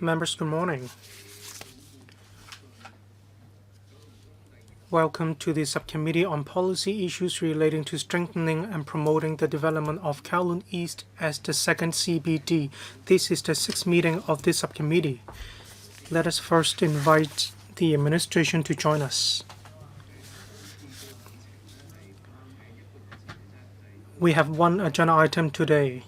Members, good morning. Welcome to the Subcommittee on Policy Issues relating to strengthening and promoting the development of Kowloon East as the second CBD. This is the sixth meeting of this subcommittee. Let us first invite the administration to join us. We have one agenda item today.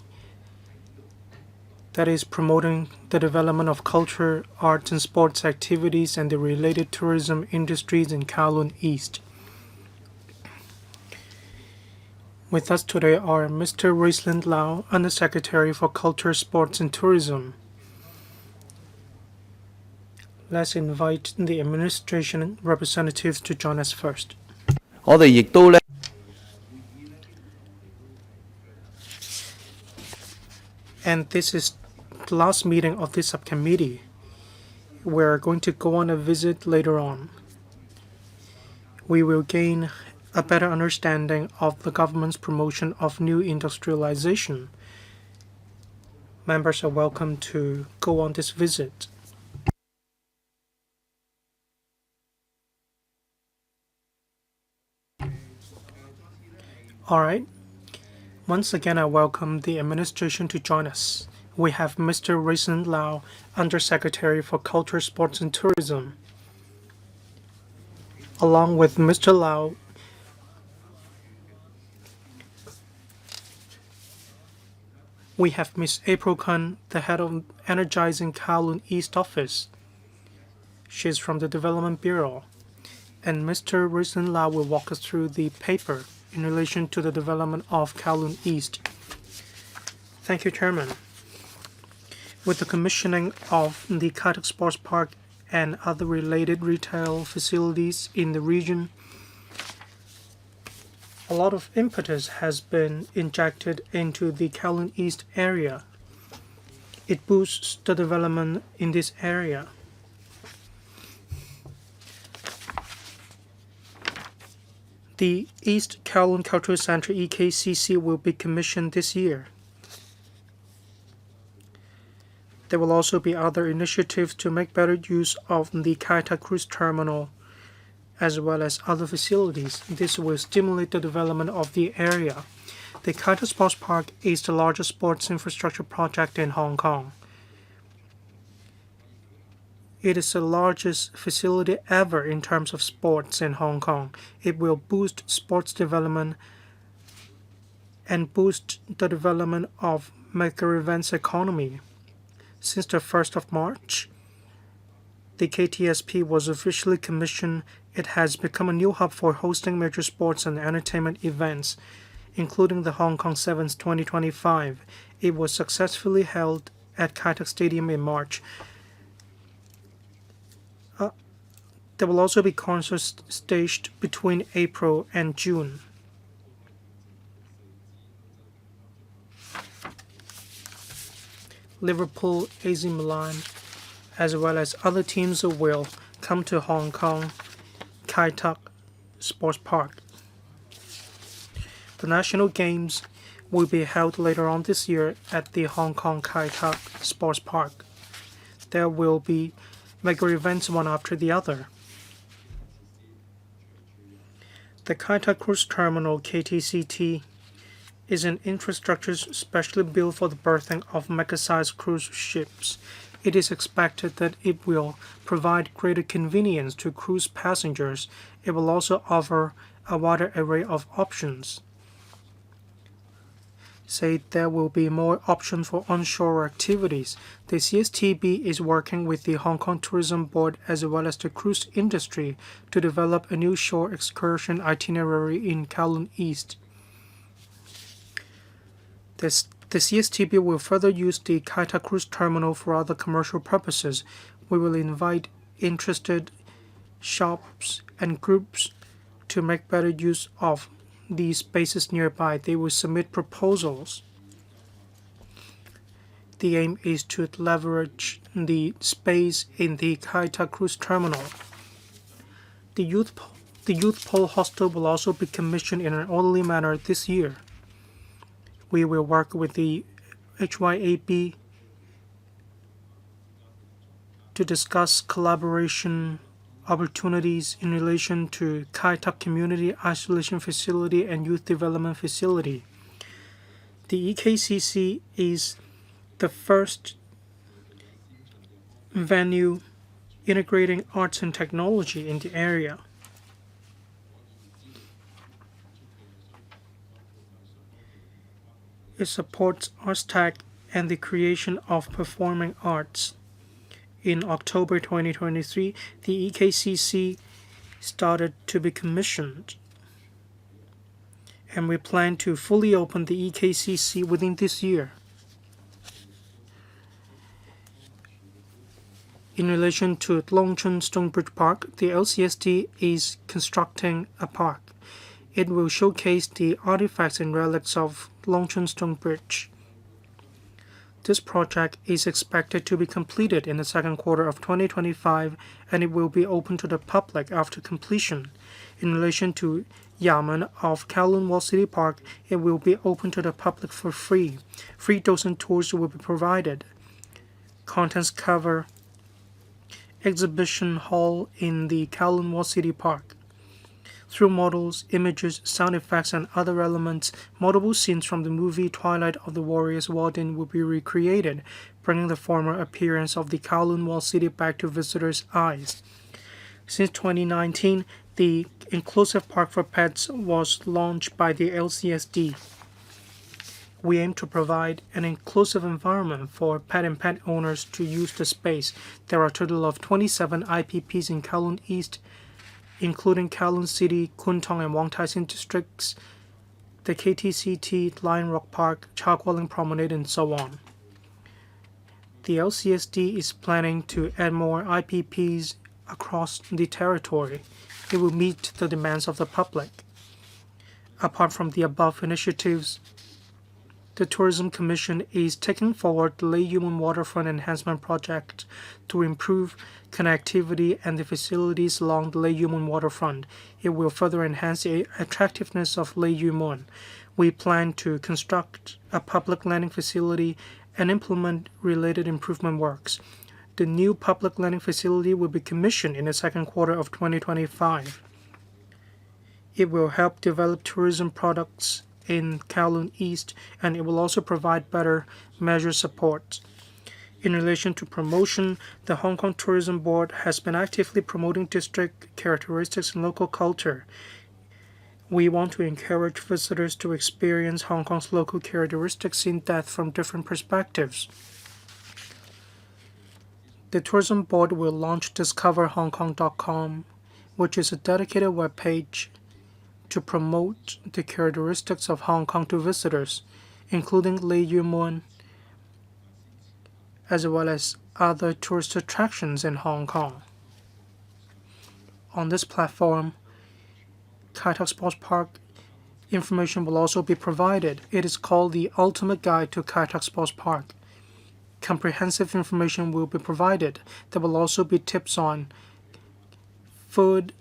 That is promoting the development of culture, arts, and sports activities and the related tourism industries in Kowloon East. With us today are Mr. Riesland Lau, Undersecretary for Culture, Sports, and Tourism. Let's invite the administration representatives to join us first. And this is the last meeting of this subcommittee. We're going to go on a visit later on. We will gain a better understanding of the government's promotion of new industrialization. Members are welcome to go on this visit. All right. Once again, I welcome the administration to join us. We have Mr. Riesland Lau, Undersecretary for Culture, Sports, and Tourism. Along with Mr. Lau, we have Ms. April Kun, the head of Energizing Kowloon East office. She is from the Development Bureau. And Mr. Riesland Lau will walk us through the paper in relation to the development of Kowloon East. Thank you, Chairman. With the commissioning of the Kai Tak Sports Park and other related retail facilities in the region, a lot of impetus has been injected into the Kowloon East area. It boosts the development in this area. The East Kowloon Cultural Center EKCC will be commissioned this year. There will also be other initiatives to make better use of the Kai Tak Cruise Terminal as well as other facilities. This will stimulate the development of the area. The Kai Tak Sports Park is the largest sports infrastructure project in Hong Kong. It is the largest facility ever in terms of sports in Hong Kong. It will boost sports development and boost the development of mega events economy. Since the 1st of March, the KTSP was officially commissioned. It has become a new hub for hosting major sports and entertainment events, including the Hong Kong Sevens 2025. It was successfully held at Kai Tak Stadium in March. There will also be concerts staged between April and June. Liverpool, AC Milan, as well as other teams will come to Hong Kong Kai Tak Sports Park. The national games will be held later on this year at the Hong Kong Kai Tak Sports Park. There will be mega events one after the other. The Kai Tak Cruise Terminal KTCT is an infrastructure specially built for the berthing of mega-sized cruise ships. It is expected that it will provide greater convenience to cruise passengers. It will also offer a wider array of options. Say there will be more options for onshore activities. The CSTB is working with the Hong Kong Tourism Board as well as the cruise industry to develop a new shore excursion itinerary in Kowloon East. The CSTB will further use the Kai Tak Cruise Terminal for other commercial purposes. We will invite interested shops and groups to make better use of these spaces nearby. They will submit proposals. The aim is to leverage the space in the Kai Tak Cruise Terminal. The youth pole hostel will also be commissioned in an orderly manner this year. We will work with the HYAB to discuss collaboration opportunities in relation to Kai Tak Community Isolation Facility and Youth Development Facility. The EKCC is the first venue integrating arts and technology in the area. It supports Arts Tech and the creation of performing arts. In October 2023, the EKCC started to be commissioned, and we plan to fully open the EKCC within this year. In relation to Longchun Stonebridge Park, the LCSD is constructing a park. It will showcase the artifacts and relics of Longchun Stonebridge. This project is expected to be completed in the second quarter of 2025, and it will be open to the public after completion. In relation to Yamen of Kowloon Wall City Park, it will be open to the public for free. Free docent tours will be provided. Contents cover exhibition hall in the Kowloon Wall City Park. Through models, images, sound effects, and other elements, multiple scenes from the movie Twilight of the Warriors Walden will be recreated, bringing the former appearance of the Kowloon Wall City back to visitors' eyes. Since 2019, the Inclusive Park for Pets was launched by the LCSD. We aim to provide an inclusive environment for pet and pet owners to use the space. There are a total of 27 IPPs in Kowloon East, including Kowloon City, Kwun Tong, and Wong Tai Sin districts, the KTCT, Lion Rock Park, Cha Kuala Promenade, and so on. The LCSD is planning to add more IPPs across the territory. It will meet the demands of the public. Apart from the above initiatives, the Tourism Commission is taking forward the Lei Yue Waterfront Enhancement Project to improve connectivity and the facilities along the Lei Yue waterfront. It will further enhance the attractiveness of Lei Yue. We plan to construct a public landing facility and implement related improvement works. The new public landing facility will be commissioned in the second quarter of 2025. It will help develop tourism products in Kowloon East, and it will also provide better measure support. In relation to promotion, the Hong Kong Tourism Board has been actively promoting district characteristics and local culture. We want to encourage visitors to experience Hong Kong's local characteristics in depth from different perspectives. The Tourism Board will launch discoverhongkong.com, which is a dedicated webpage to promote the characteristics of Hong Kong to visitors, including Lei Yue, as well as other tourist attractions in Hong Kong. On this platform, Kai Tak Sports Park information will also be provided. It is called the Ultimate Guide to Kai Tak Sports Park. Comprehensive information will be provided. There will also be tips on food,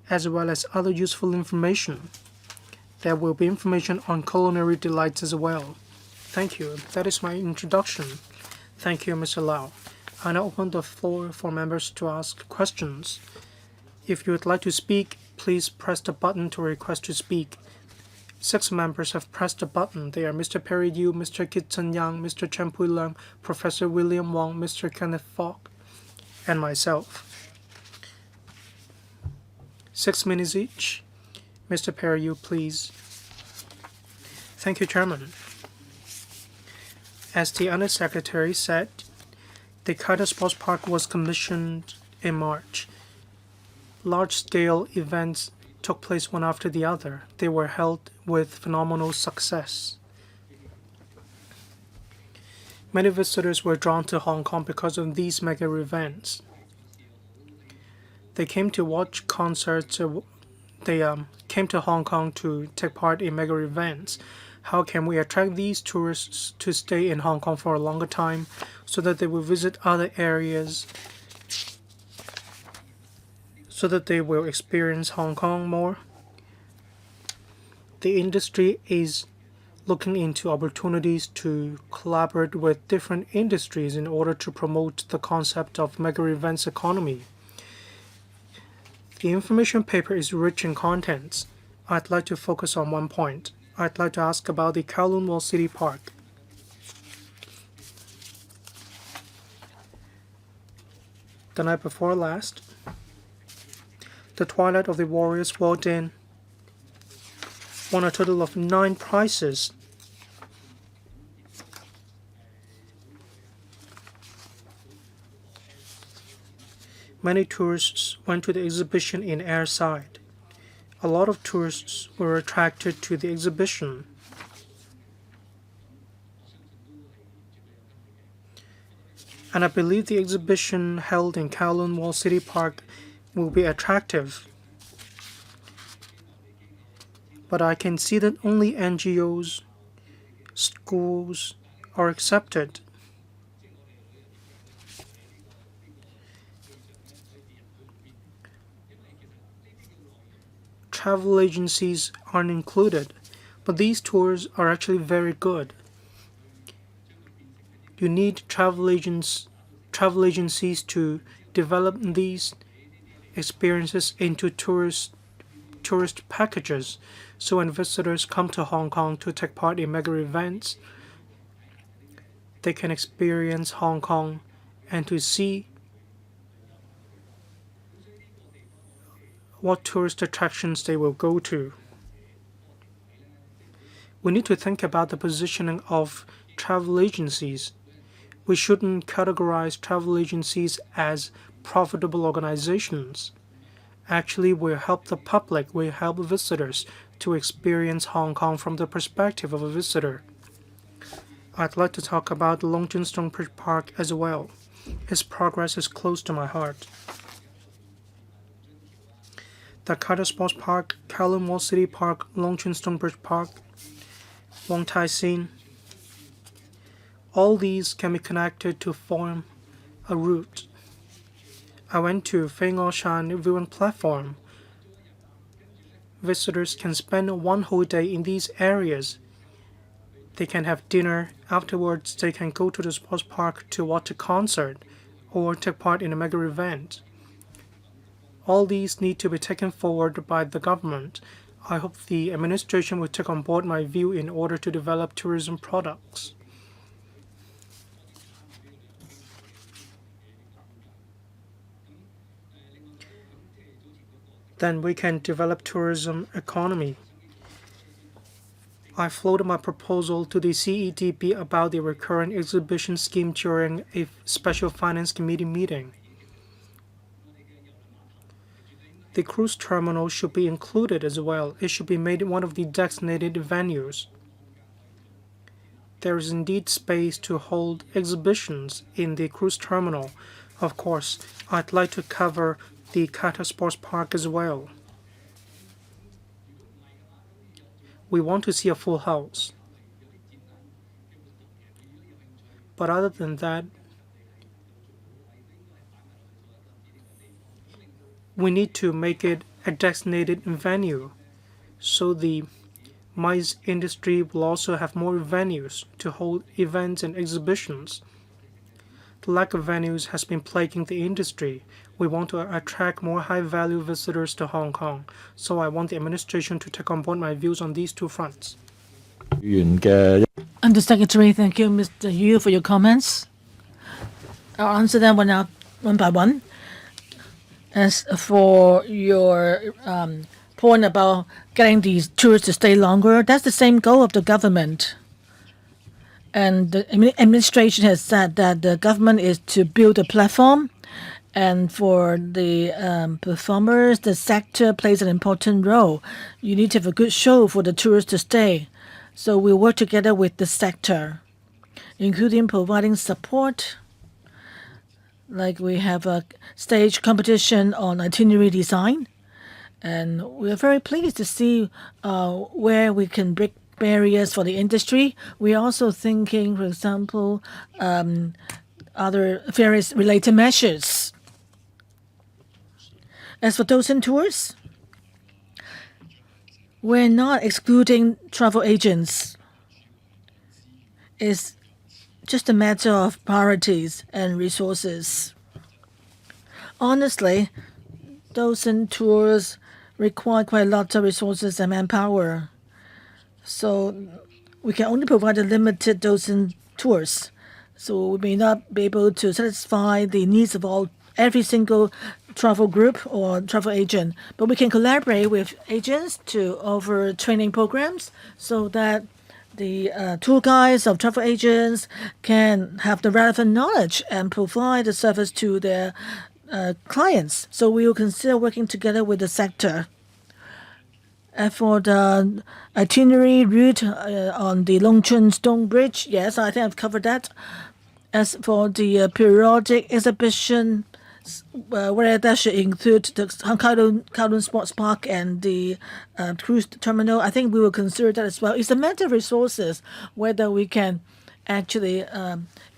as well as other useful information. There will be information on culinary delights as well. Thank you. That is my introduction. Thank you, Mr. Lau. I now open the floor for members to ask questions. If you would like to speak, please press the button to request to speak. 6 members have pressed the button. They are Mr. Perry Yu, Mr. Kit Chen Yang, Mr. Chen Pui Leung, Professor William Wong, Mr. Kenneth Fogg, and myself. 6 minutes each. Mr. Perry Yu, please. Thank you, Chairman. As the Undersecretary said, the Kai Tak Sports Park was commissioned in March. Large-scale events took place one after the other. They were held with phenomenal success. Many visitors were drawn to Hong Kong because of these mega events. They came to watch concerts. They came to Hong Kong to take part in mega events. How can we attract these tourists to stay in Hong Kong for a longer time so that they will visit other areas, so that they will experience Hong Kong more? The industry is looking into opportunities to collaborate with different industries in order to promote the concept of mega events economy. The information paper is rich in contents. I'd like to focus on one point. I'd like to ask about the Kowloon Wall City Park. The night before last, the Twilight of the Warriors walked in, won a total of 9 prizes. Many tourists went to the exhibition in airside. A lot of tourists were attracted to the exhibition. And I believe the exhibition held in Kowloon Wall City Park will be attractive. But I can see that only NGOs, schools are accepted. Travel agencies aren't included, but these tours are actually very good. You need travel agencies to develop these experiences into tourist packages. So when visitors come to Hong Kong to take part in mega events, they can experience Hong Kong and to see what tourist attractions they will go to. We need to think about the positioning of travel agencies. We shouldn't categorize travel agencies as profitable organizations. Actually, we help the public, we help visitors to experience Hong Kong from the perspective of a visitor. I'd like to talk about Long Chun Stonebridge Park as well. Its progress is close to my heart. The Kata Sports Park, Kowloon Wall City Park, Long Chun Stonebridge Park, Wong Tai Sin, all these can be connected to form a route. I went to Feng Shan viewing platform. Visitors can spend one whole day in these areas. They can have dinner. Afterwards, they can go to the sports park to watch a concert or take part in a mega event. All these need to be taken forward by the government. I hope the administration will take on board my view in order to develop tourism products. Then we can develop tourism economy. I floated my proposal to the CEDB about the recurrent exhibition scheme during a special finance committee meeting. The cruise terminal should be included as well. It should be made one of the designated venues. There is indeed space to hold exhibitions in the cruise terminal. Of course, I'd like to cover the Kata Sports Park as well. We want to see a full house. But other than that, we need to make it a designated venue so the MICE industry will also have more venues to hold events and exhibitions. The lack of venues has been plaguing the industry. We want to attract more high-value visitors to Hong Kong, so I want the administration to take on board my views on these two fronts. Undersecretary, thank you, Mr. Yu, for your comments. I'll answer them one by one. As for your point about getting these tourists to stay longer, that's the same goal of the government. And the administration has said that the government is to build a platform, and for the performers, the sector plays an important role. You need to have a good show for the tourists to stay. So we work together with the sector, including providing support. Like we have a stage competition on itinerary design. And we're very pleased to see where we can break barriers for the industry. We're also thinking, for example, other various related measures. As for docent tours, we're not excluding travel agents. is just a matter of priorities and resources. Honestly, dozen tours require quite a lot of resources and manpower. So we can only provide a limited dozen tours. So we may not be able to satisfy the needs of every single travel group or travel agent, but we can collaborate with agents to offer training programs so that the tour guides of travel agents can have the relevant knowledge and provide the service to their clients. So we will consider working together with the sector. And for the itinerary route on the Longchun Stone Bridge, yes, I think I've covered that. As for the periodic exhibition, where that should include the Kowloon Sports Park and the cruise terminal, I think we will consider that as well. It's a matter of resources whether we can actually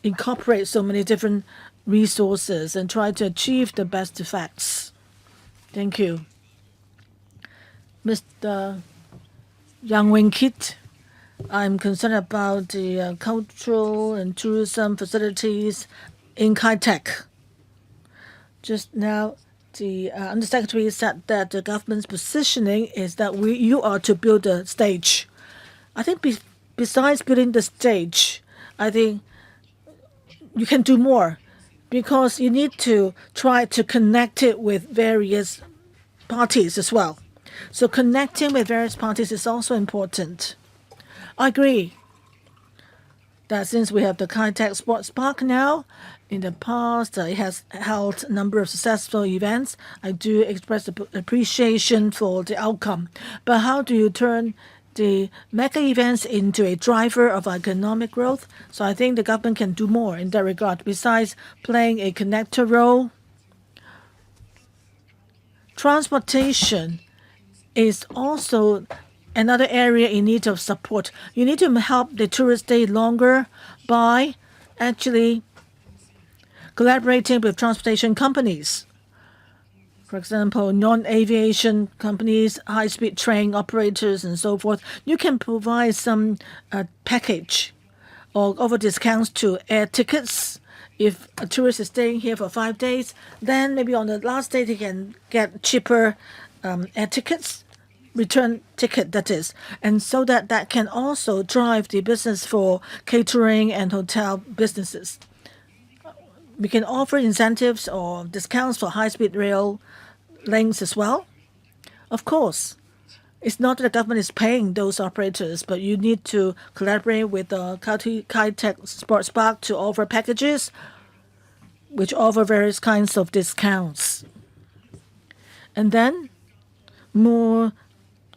incorporate so many different resources and try to achieve the best effects. Thank you. Mr. Yang Wing Kit, I'm concerned about the cultural and tourism facilities in Kai Tak. Just now, the Undersecretary said that the government's positioning is that you are to build a stage. I think besides building the stage, I think you can do more because you need to try to connect it with various parties as well. So connecting with various parties is also important. I agree that since we have the Kai Tak Sports Park now, in the past it has held a number of successful events. I do express appreciation for the outcome. But how do you turn the mega events into a driver of economic growth? So I think the government can do more in that regard. Besides playing a connector role, transportation is also another area in need of support. You need to help the tourists stay longer by actually collaborating with transportation companies. For example, non-aviation companies, high-speed train operators, and so forth. You can provide some package or offer discounts to air tickets. If a tourist is staying here for 5 days, then maybe on the last day they can get cheaper air tickets, return ticket that is, and so that can also drive the business for catering and hotel businesses. We can offer incentives or discounts for high-speed rail links as well. Of course, it's not that the government is paying those operators, but you need to collaborate with the Kai Tak Sports Park to offer packages which offer various kinds of discounts. And then more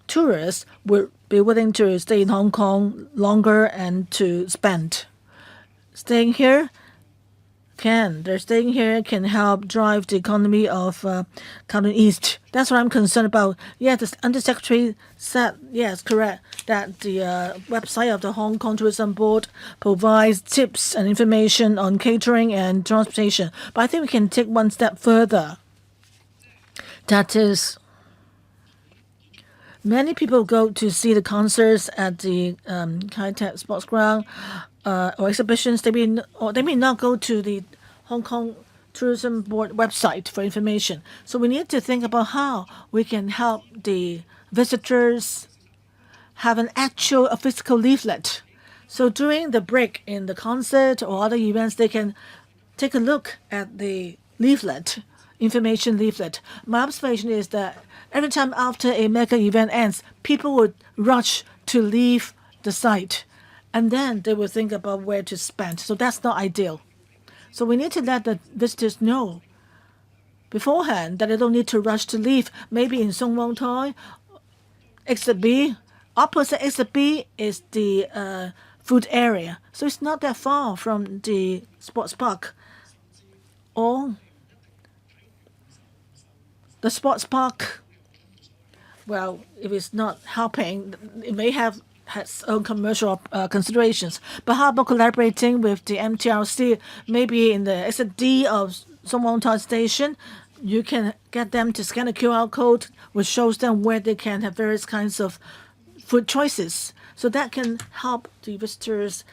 tourists would be willing to stay in Hong Kong longer and to spend. Their staying here can help drive the economy of Kowloon East. That's what I'm concerned about. Yeah, the Undersecretary said, yes, correct, that the website of the Hong Kong Tourism Board provides tips and information on catering and transportation. But I think we can take one step further. That is, many people go to see the concerts at the Kai Tak Sports Ground or exhibitions. They may not go to the Hong Kong Tourism Board website for information. So we need to think about how we can help the visitors have an actual physical leaflet. So during the break in the concert or other events, they can take a look at the leaflet, information leaflet. My observation is that every time after a mega event ends, people would rush to leave the site, and then they will think about where to spend. So that's not ideal. So we need to let the visitors know beforehand that they don't need to rush to leave. Maybe in Song Wong Tai, Exit B, opposite Exit B is the food area. So it's not that far from the sports park. Or the sports park, well, if it's not helping, it may have has own commercial considerations. But how about collaborating with the MTRC? Maybe in the Exit D of Song Wong Tai Station, you can get them to scan a QR code which shows them where they can have various kinds of food choices. So that can help the visitors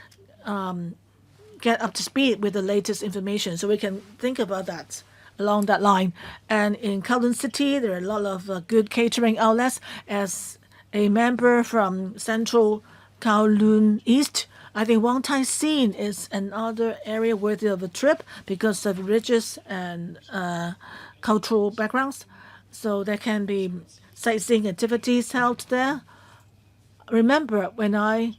get up to speed with the latest information. So we can think about that along that line. And in Kowloon City, there are a lot of good catering outlets. As a member from Central Kowloon East, I think Wang Tai Sin is another area worthy of a trip because of religious and cultural backgrounds. So there can be sightseeing activities held there. Remember when I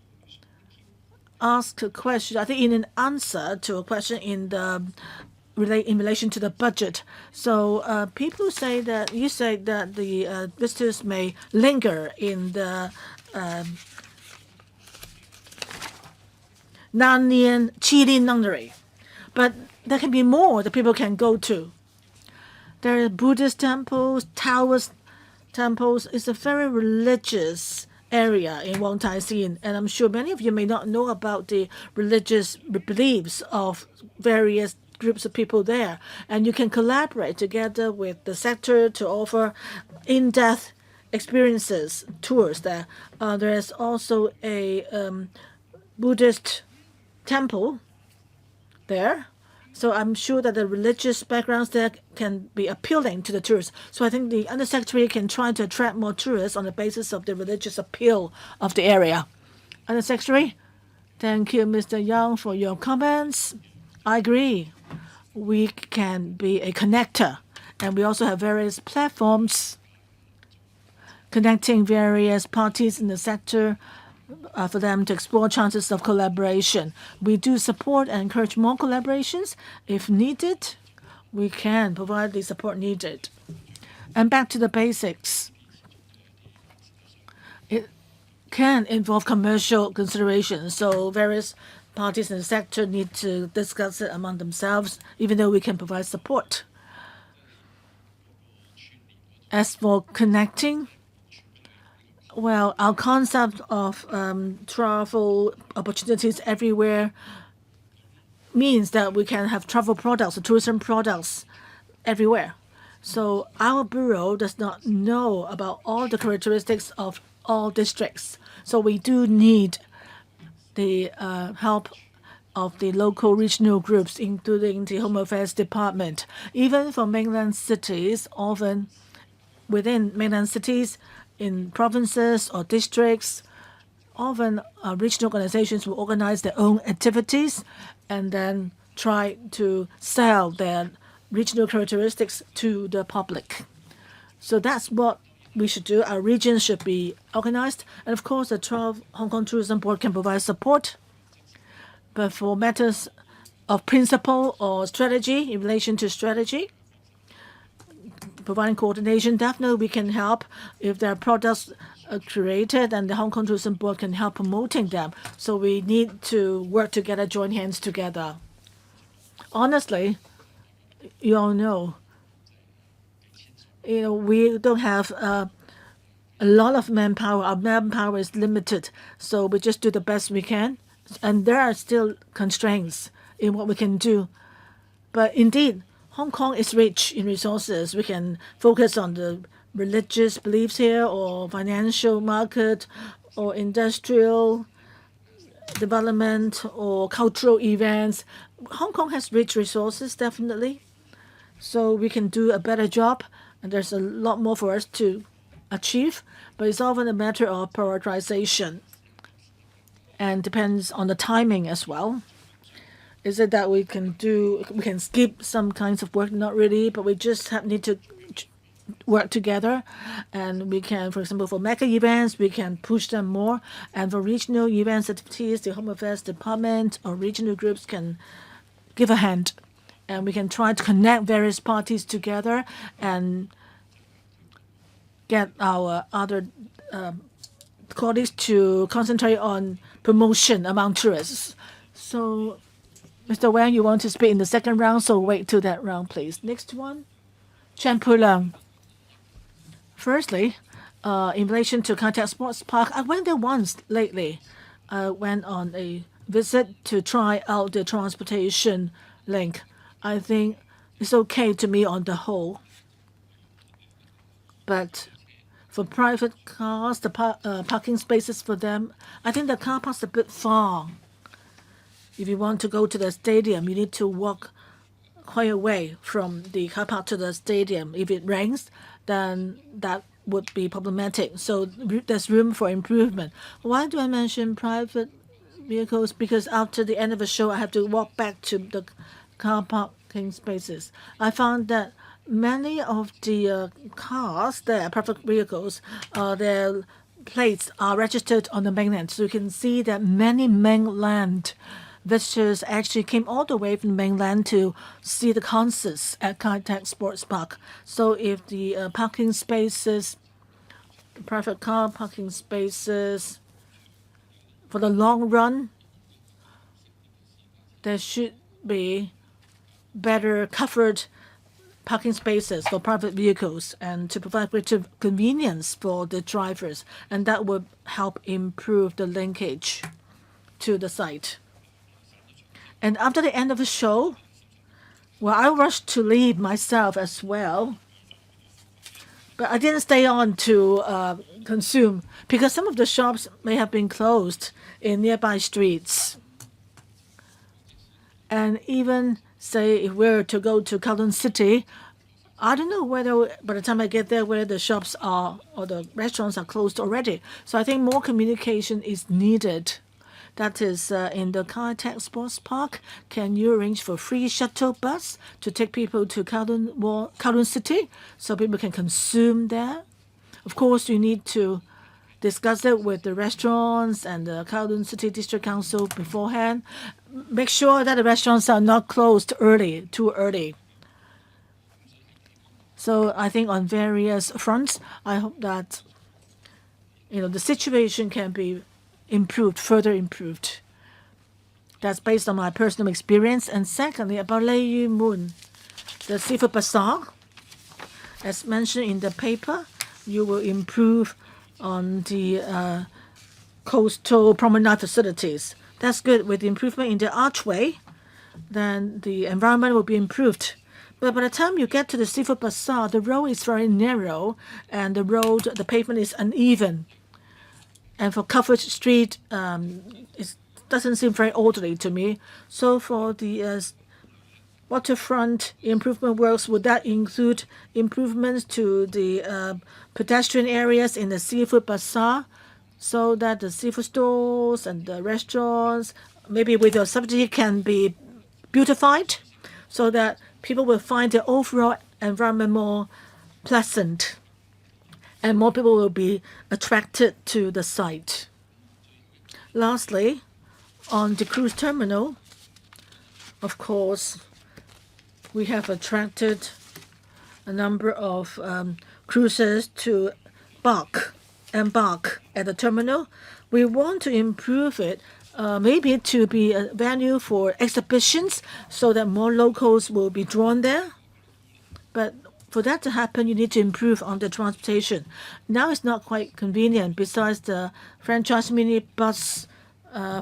asked a question, I think in an answer to a question in relation to the budget. So people say that you say that the visitors may linger in the Nanian Chili Nunnery, but there can be more that people can go to. There are Buddhist temples, Taoist temples. It's a very religious area in Wang Tai Sin, and I'm sure many of you may not know about the religious beliefs of various groups of people there, and you can collaborate together with the sector to offer in-depth experiences tours there. There is also a Buddhist temple there. So I'm sure that the religious backgrounds there can be appealing to the tourists. So I think the Undersecretary can try to attract more tourists on the basis of the religious appeal of the area. Undersecretary, thank you, Mr. Young, for your comments. I agree. We can be a connector, and we also have various platforms connecting various parties in the sector for them to explore chances of collaboration. We do support and encourage more collaborations. If needed, we can provide the support needed. And back to the basics. It can involve commercial considerations, so various parties in the sector need to discuss it among themselves, even though we can provide support. As for connecting, well, our concept of travel opportunities everywhere means that we can have travel products or tourism products everywhere. So our bureau does not know about all the characteristics of all districts. So we do need the help of the local regional groups, including the Home Affairs Department. Even for mainland cities, often within mainland cities, in provinces or districts, often regional organizations will organize their own activities and then try to sell their regional characteristics to the public. So that's what we should do. Our regions should be organized. And of course, the 12 Hong Kong Tourism Board can provide support. But for matters of principle or strategy, in relation to strategy, providing coordination, definitely we can help if there are products created, and the Hong Kong Tourism Board can help promoting them. So we need to work together, join hands together. Honestly, you all know, we don't have a lot of manpower. Our manpower is limited, so we just do the best we can. And there are still constraints in what we can do. But indeed, Hong Kong is rich in resources. We can focus on the religious beliefs here, or financial market, or industrial development, or cultural events. Hong Kong has rich resources, definitely. So we can do a better job, and there's a lot more for us to achieve. But it's often a matter of prioritization and depends on the timing as well. Is it that we can skip some kinds of work? Not really, but we just need to work together, and we can, for example, for mega events, we can push them more, and for regional events activities, the Home Affairs Department or regional groups can give a hand, and we can try to connect various parties together and get our other colleagues to concentrate on promotion among tourists. So Mr. Wang, you want to speak in the second round, so wait till that round, please. Next one, Chen Pulang. Firstly, in relation to Contact Sports Park, I went there once lately. I went on a visit to try out the transportation link. I think it's okay to me on the whole. But for private cars, the parking spaces for them, I think the car park's a bit far. If you want to go to the stadium, you need to walk quite away from the car park to the stadium. If it rains, then that would be problematic. So there's room for improvement. Why do I mention private vehicles? Because after the end of the show, I have to walk back to the car parking spaces. I found that many of the cars, their private vehicles, their plates are registered on the mainland. So you can see that many mainland visitors actually came all the way from the mainland to see the concerts at Kai Tak Sports Park. So if the parking spaces, the private car parking spaces, for the long run, there should be better covered parking spaces for private vehicles and to provide greater convenience for the drivers, and that would help improve the linkage to the site. And after the end of the show, well, I rushed to leave myself as well, but I didn't stay on to consume because some of the shops may have been closed in nearby streets. And even say if we were to go to Kowloon City, I don't know whether by the time I get there whether the shops are or the restaurants are closed already. So I think more communication is needed. That is in the Kai Tak Sports Park. Can you arrange for free shuttle bus to take people to Kowloon City so people can consume there? Of course, you need to discuss it with the restaurants and the Kowloon City District Council beforehand. Make sure that the restaurants are not closed too early. So I think on various fronts, I hope that the situation can be further improved. That's based on my personal experience. And secondly, about Lei Yu Moon, the seafood bazaar, as mentioned in the paper, you will improve on the coastal promenade facilities. That's good. With the improvement in the archway, then the environment will be improved. But by the time you get to the seafood bazaar, the road is very narrow and the pavement is uneven. And for covered street, it doesn't seem very orderly to me. So for the waterfront improvement works, would that include improvements to the pedestrian areas in the seafood bazaar so that the seafood stores and the restaurants, maybe with your subsidy, can be beautified so that people will find the overall environment more pleasant and more people will be attracted to the site. Lastly, on the cruise terminal, of course, we have attracted a number of cruisers to embark at the terminal. We want to improve it, maybe to be a venue for exhibitions so that more locals will be drawn there. But for that to happen, you need to improve on the transportation. Now it's not quite convenient. Besides the franchise minibus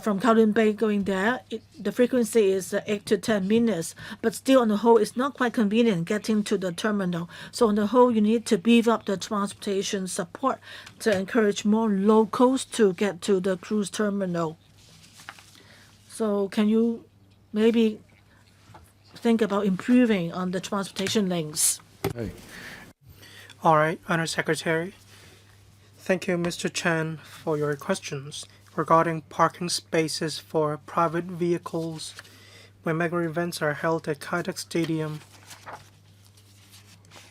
from Kowloon Bay going there, the frequency is 8 to 10 minutes. But still, on the whole, it's not quite convenient getting to the terminal. So on the whole, you need to beef up the transportation support to encourage more locals to get to the cruise terminal. So can you maybe think about improving on the transportation links? Hey. All right, Undersecretary. Thank you, Mr. Chen, for your questions. Regarding parking spaces for private vehicles, when mega events are held at Kai Tak Stadium,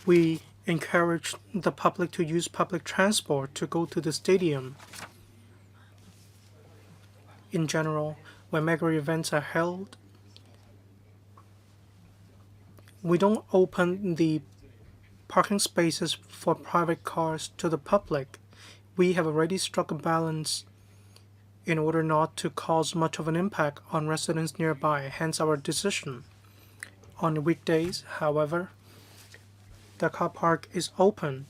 we encourage the public to use public transport to go to the stadium. In general, when mega events are held, we don't open the parking spaces for private cars to the public. We have already struck a balance in order not to cause much of an impact on residents nearby, hence our decision. On weekdays, however, the car park is open.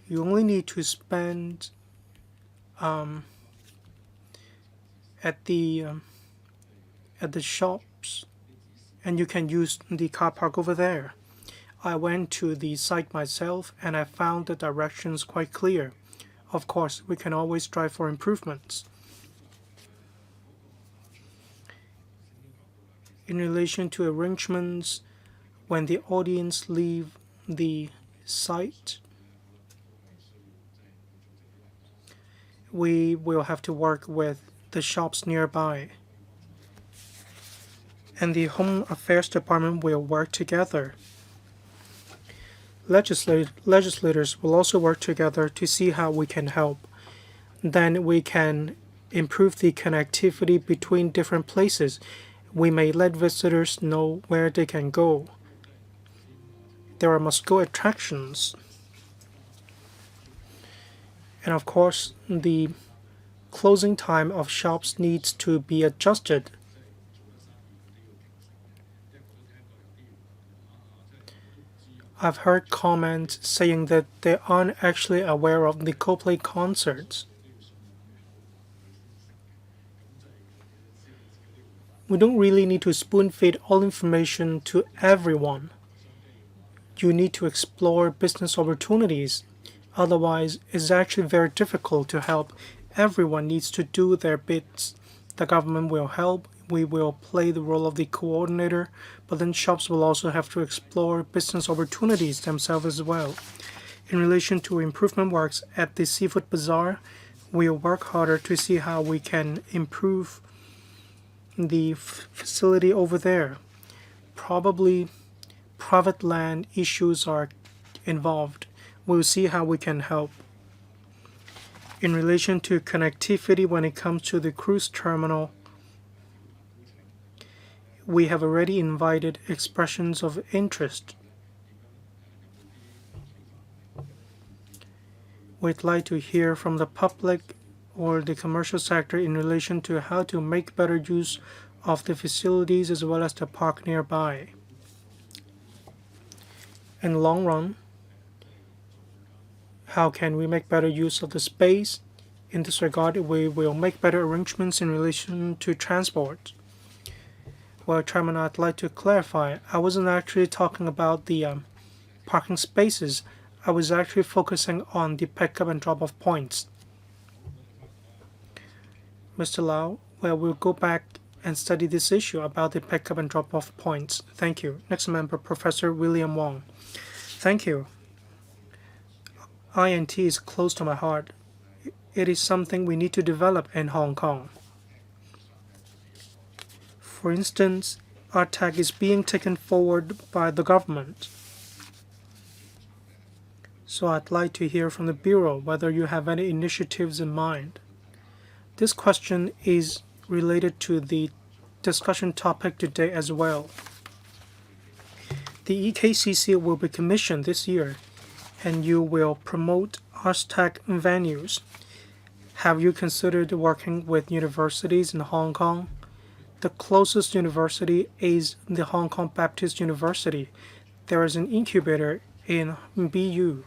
You only need to spend at the shops, and you can use the car park over there. I went to the site myself and I found the directions quite clear. Of course, we can always strive for improvements. In relation to arrangements when the audience leave the site, we will have to work with the shops nearby, and the Home Affairs Department will work together. Legislators will also work together to see how we can help. Then we can improve the connectivity between different places. We may let visitors know where they can go. There are must-go attractions. And of course, the closing time of shops needs to be adjusted. I've heard comments saying that they aren't actually aware of the Coldplay concerts. We don't really need to spoon-feed all information to everyone. You need to explore business opportunities. Otherwise, it's actually very difficult to help. Everyone needs to do their bits. The government will help. We will play the role of the coordinator, but then shops will also have to explore business opportunities themselves as well. In relation to improvement works at the Seafood Bazaar, we'll work harder to see how we can improve the facility over there. Probably private land issues are involved. We'll see how we can help. In relation to connectivity when it comes to the cruise terminal, we have already invited expressions of interest. We'd like to hear from the public or the commercial sector in relation to how to make better use of the facilities as well as the park nearby. In the long run, how can we make better use of the space? In this regard, we will make better arrangements in relation to transport. Well, Chairman, I'd like to clarify. I wasn't actually talking about the parking spaces. I was actually focusing on the pick-up and drop-off points. Mr. Lau, well, we'll go back and study this issue about the pick-up and drop-off points. Thank you. Next member, Professor William Wong. Thank you. INT is close to my heart. It is something we need to develop in Hong Kong. For instance, RTAC is being taken forward by the government. So I'd like to hear from the Bureau whether you have any initiatives in mind. This question is related to the discussion topic today as well. The EKCC will be commissioned this year, and you will promote RTAC venues. Have you considered working with universities in Hong Kong? The closest university is the Hong Kong Baptist University. There is an incubator in BU.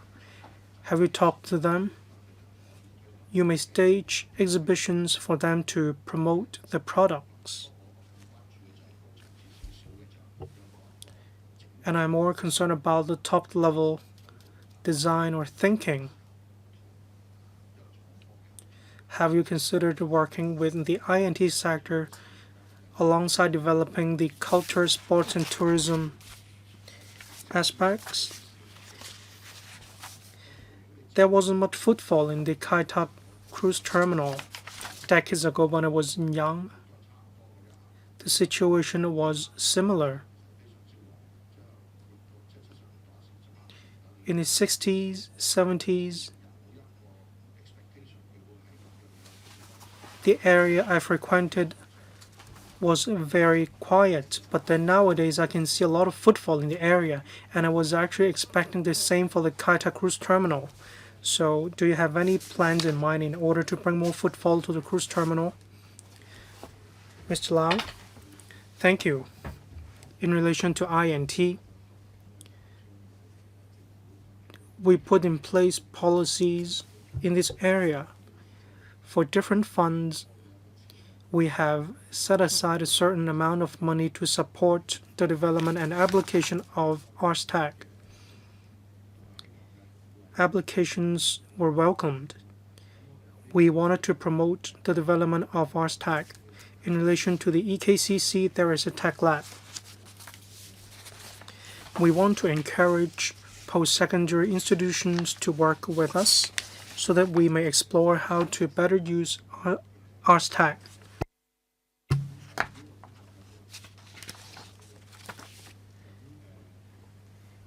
Have you talked to them? You may stage exhibitions for them to promote the products. And I'm more concerned about the top-level design or thinking. Have you considered working with the INT sector alongside developing the culture, sports, and tourism aspects? There wasn't much footfall in the Kai Tak cruise terminal decades ago when I was young. The situation was similar. In the 60s, 70s, the area I frequented was very quiet, but then nowadays I can see a lot of footfall in the area, and I was actually expecting the same for the Kai Tak cruise terminal. So, do you have any plans in mind in order to bring more footfall to the cruise terminal? Mr. Lau, thank you. In relation to INT, we put in place policies in this area. For different funds, we have set aside a certain amount of money to support the development and application of RTAC. Applications were welcomed. We wanted to promote the development of RTAC. In relation to the EKCC, there is a tech lab. We want to encourage post-secondary institutions to work with us so that we may explore how to better use Ars Tech.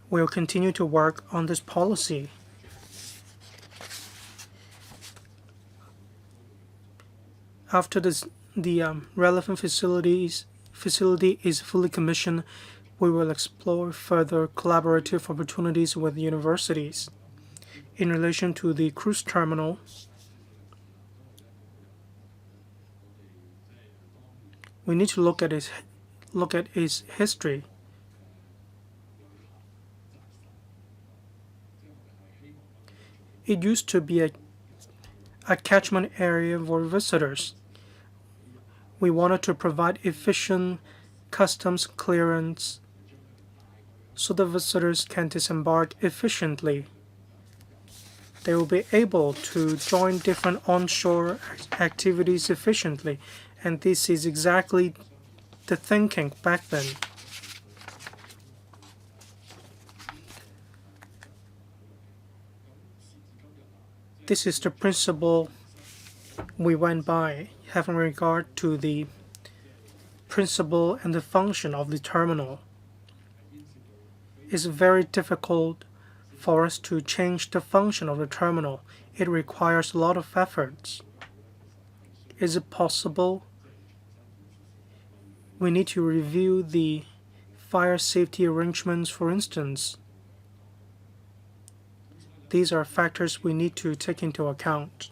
We'll continue to work on this policy. After the relevant facility is fully commissioned, we will explore further collaborative opportunities with universities. In relation to the cruise terminal, we need to look at its history. It used to be a catchment area for visitors. We wanted to provide efficient customs clearance so the visitors can disembark efficiently. They will be able to join different onshore activities efficiently, and this is exactly the thinking back then. This is the principle we went by, having regard to the principle and the function of the terminal. It's very difficult for us to change the function of the terminal. It requires a lot of efforts. Is it possible? We need to review the fire safety arrangements, for instance. These are factors we need to take into account.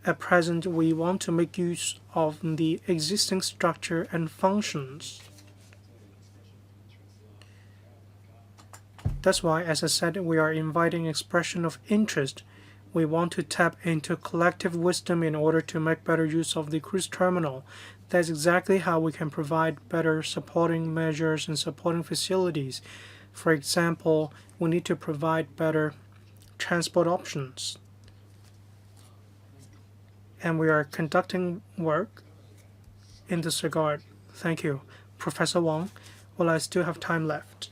At present, we want to make use of the existing structure and functions. That's why, as I said, we are inviting expression of interest. We want to tap into collective wisdom in order to make better use of the cruise terminal. That's exactly how we can provide better supporting measures and supporting facilities. For example, we need to provide better transport options. And we are conducting work in this regard. Thank you. Professor Wang, well, I still have time left.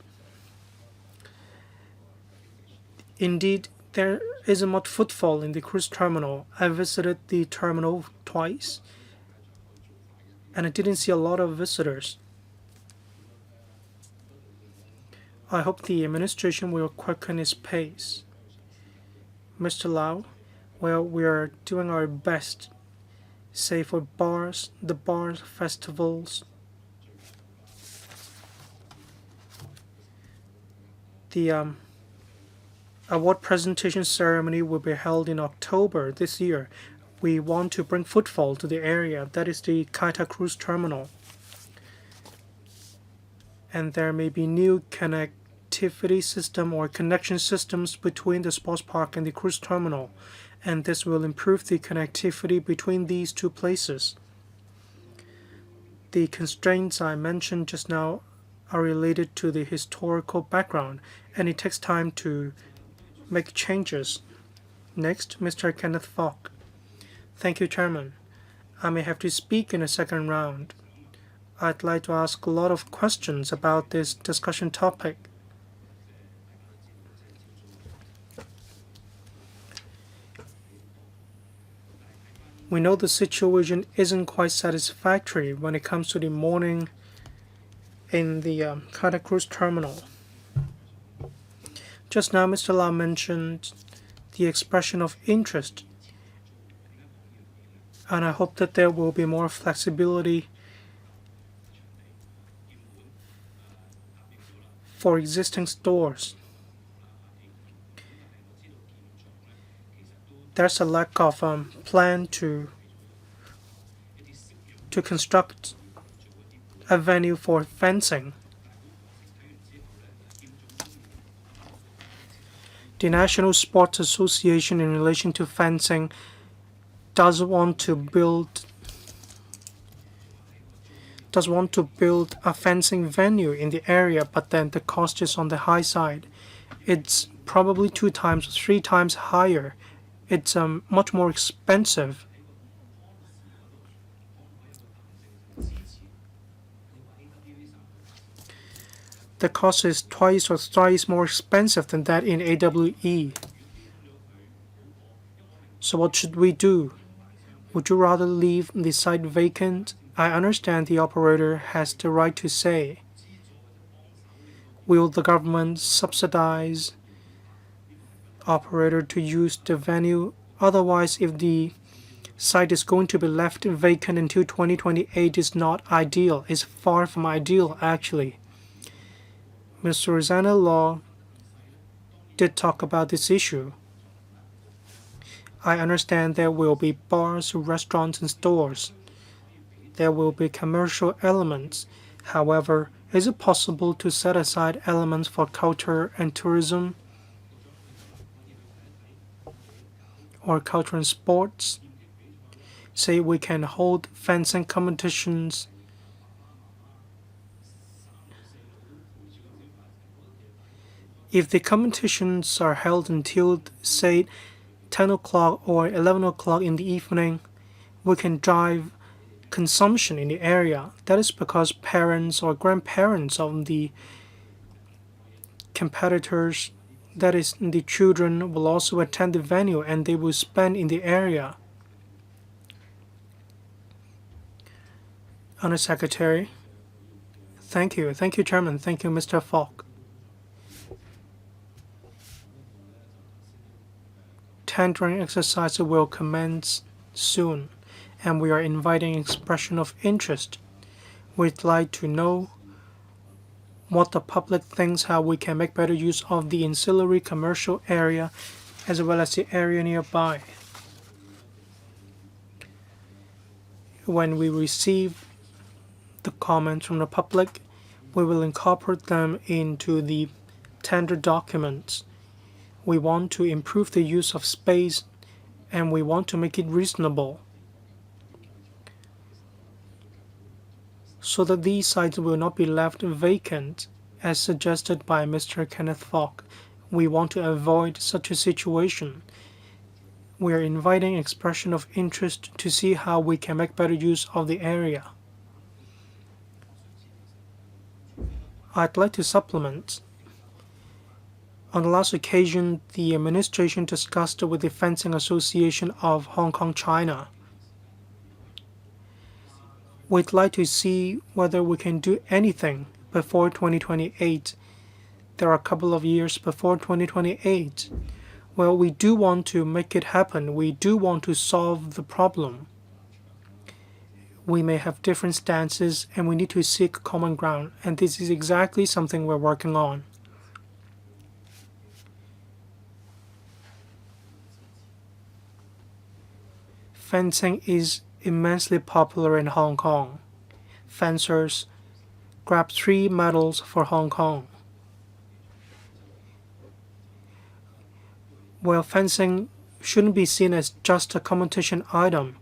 Indeed, there isn't much footfall in the cruise terminal. I visited the terminal twice, and I didn't see a lot of visitors. I hope the administration will quicken its pace. Mr. Lau, well, we are doing our best, say for the bars festivals. The award presentation ceremony will be held in October this year. We want to bring footfall to the area. That is the Kaita Cruise Terminal. And there may be new connectivity system or connection systems between the sports park and the cruise terminal. And this will improve the connectivity between these two places. The constraints I mentioned just now are related to the historical background, and it takes time to make changes. Next, Mr. Kenneth Falk. Thank you, Chairman. I may have to speak in a second round. I'd like to ask a lot of questions about this discussion topic. We know the situation isn't quite satisfactory when it comes to the morning in the Kaita Cruise Terminal. Just now, Mr. Lau mentioned the expression of interest, and I hope that there will be more flexibility for existing stores. There's a lack of plan to construct a venue for fencing. The National Sports Association, in relation to fencing, does want to build a fencing venue in the area, but then the cost is on the high side. It's probably 2 times, 3 times higher It's much more expensive. The cost is twice or thrice more expensive than that in AWE. So what should we do? Would you rather leave the site vacant? I understand the operator has the right to say, will the government subsidize operator to use the venue? Otherwise, if the site is going to be left vacant until 2028, is not ideal. It's far from ideal, actually. Mr. Rosanna Law did talk about this issue. I understand there will be bars, restaurants, and stores. There will be commercial elements. However, is it possible to set aside elements for culture and tourism or culture and sports? Say we can hold fencing competitions. If the competitions are held until, say, 10 o'clock or 11 o'clock in the evening, we can drive consumption in the area. That is because parents or grandparents of the competitors, that is, the children, will also attend the venue and they will spend in the area. Undersecretary. Thank you. Thank you, Chairman. Thank you, Mr. Falk. Tendering exercise will commence soon, and we are inviting expression of interest. We'd like to know what the public thinks, how we can make better use of the ancillary commercial area as well as the area nearby. When we receive the comments from the public, we will incorporate them into the tender documents. We want to improve the use of space and we want to make it reasonable so that these sites will not be left vacant as suggested by Mr. Kenneth Falk. We want to avoid such a situation. We are inviting expression of interest to see how we can make better use of the area. I'd like to supplement. On the last occasion, the administration discussed with the Fencing Association of Hong Kong, China. We'd like to see whether we can do anything before 2028. There are a couple of years before 2028. Well, we do want to make it happen. We do want to solve the problem. We may have different stances and we need to seek common ground, and this is exactly something we're working on. Fencing is immensely popular in Hong Kong. Fencers grabbed 3 medals for Hong Kong. Well, fencing shouldn't be seen as just a competition item.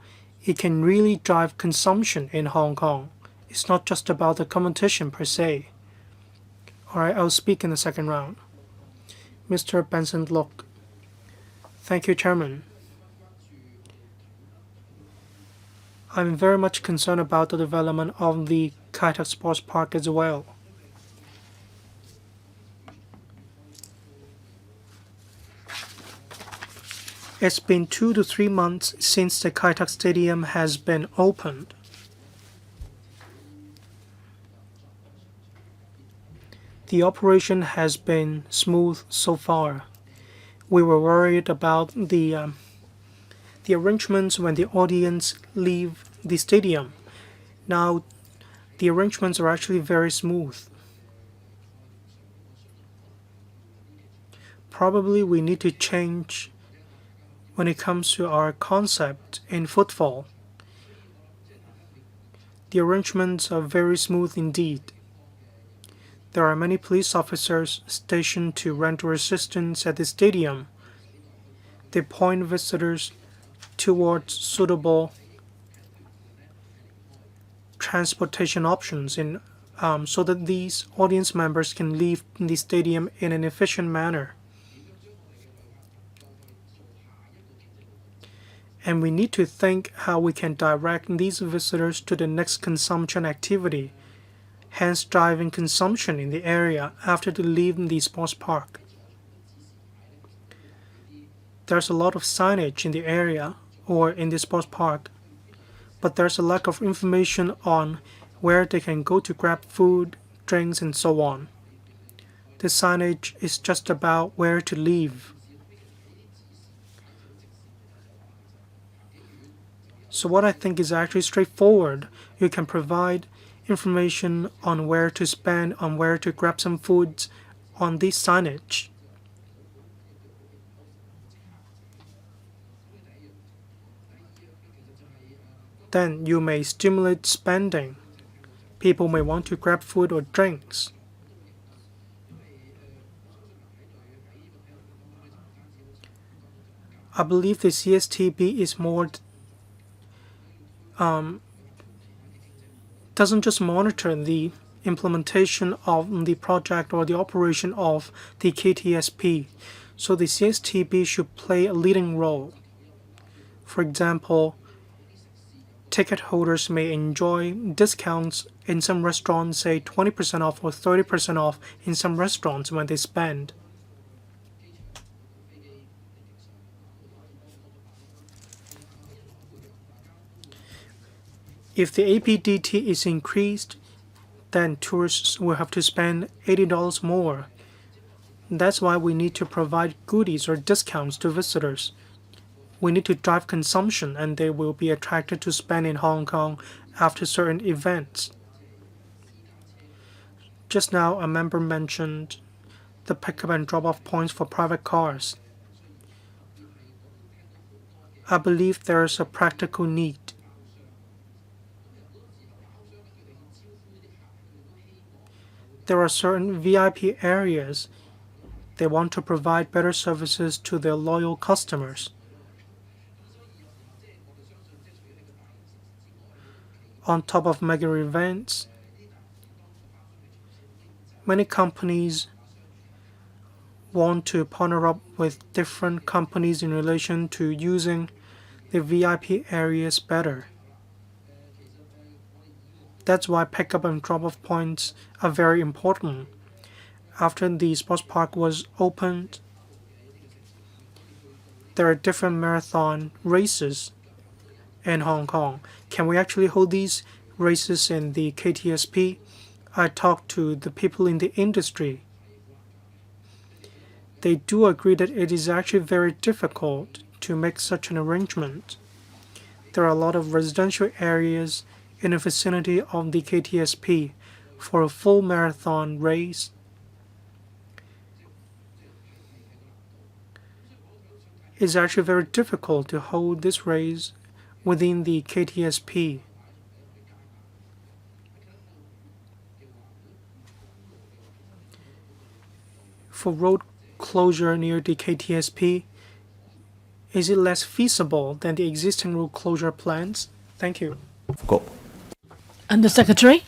It can really drive consumption in Hong Kong. It's not just about the competition per se. Alright, I'll speak in the second round. Mr. Benson Look. Thank you, Chairman. I'm very much concerned about the development of the Kai Tak Sports Park as well. It's been 2 to 3 months since the Kai Tak Stadium has been opened. The operation has been smooth so far. We were worried about the arrangements when the audience leave the stadium. Now, the arrangements are actually very smooth. Probably we need to change when it comes to our concept in football. The arrangements are very smooth indeed. There are many police officers stationed to render assistance at the stadium. They point visitors towards suitable transportation options so that these audience members can leave the stadium in an efficient manner. And we need to think how we can direct these visitors to the next consumption activity, hence driving consumption in the area after they leave the sports park. There's a lot of signage in the area or in the sports park, but there's a lack of information on where they can go to grab food, drinks, and so on. The signage is just about where to leave. So what I think is actually straightforward. You can provide information on where to spend, on where to grab some foods on this signage. Then you may stimulate spending. People may want to grab food or drinks. I believe the CSTB is more doesn't just monitor the implementation of the project or the operation of the KTSP. So the CSTB should play a leading role. For example, ticket holders may enjoy discounts in some restaurants, say 20% off or 30% off in some restaurants when they spend. If the APDT is increased, then tourists will have to spend $80 more. That's why we need to provide goodies or discounts to visitors. We need to drive consumption, and they will be attracted to spend in Hong Kong after certain events. Just now, a member mentioned the pickup and drop-off points for private cars. I believe there is a practical need. There are certain VIP areas. They want to provide better services to their loyal customers. On top of mega events, many companies want to partner up with different companies in relation to using the VIP areas better. That's why pickup and drop-off points are very important. After the sports park was opened, there are different marathon races in Hong Kong. Can we actually hold these races in the KTSP? I talked to the people in the industry. They do agree that it is actually very difficult to make such an arrangement. There are a lot of residential areas in the vicinity of the KTSP for a full marathon race. It's actually very difficult to hold this race within the KTSP. For road closure near the KTSP, is it less feasible than the existing road closure plans? Thank you. Go. Undersecretary.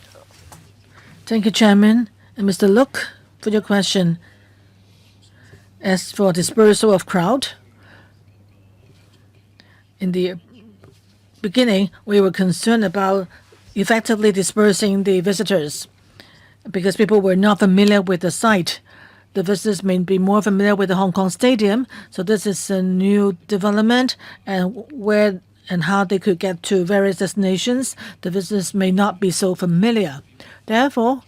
Thank you, Chairman. And Mr. Look, for your question. As for dispersal of crowd, in the beginning, we were concerned about effectively dispersing the visitors because people were not familiar with the site. The visitors may be more familiar with the Hong Kong Stadium, so this is a new development, and where and how they could get to various destinations, the visitors may not be so familiar. Therefore,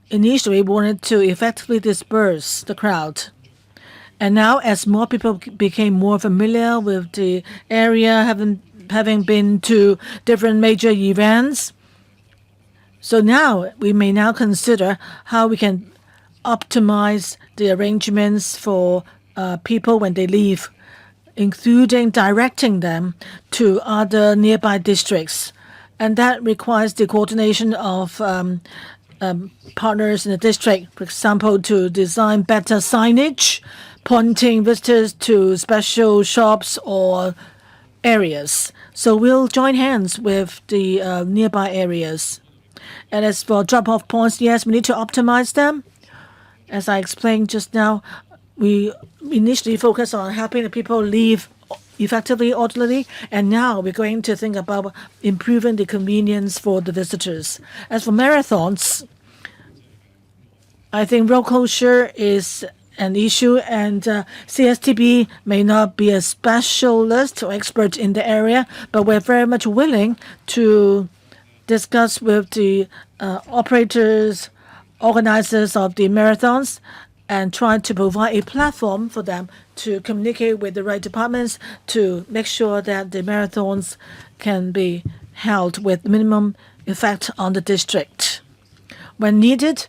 initially we wanted to effectively disperse the crowd. And now, as more people became more familiar with the area, having been to different major events, so now we may now consider how we can optimize the arrangements for people when they leave, including directing them to other nearby districts. And that requires the coordination of partners in the district, for example, to design better signage, pointing visitors to special shops or areas. So we'll join hands with the nearby areas. And as for drop-off points, yes, we need to optimize them. As I explained just now, we initially focus on helping the people leave effectively, orderly, and now we're going to think about improving the convenience for the visitors. As for marathons, I think road closure is an issue, and CSTB may not be a specialist or expert in the area, but we're very much willing to discuss with the operators, organizers of the marathons, and try to provide a platform for them to communicate with the right departments to make sure that the marathons can be held with minimum effect on the district. When needed,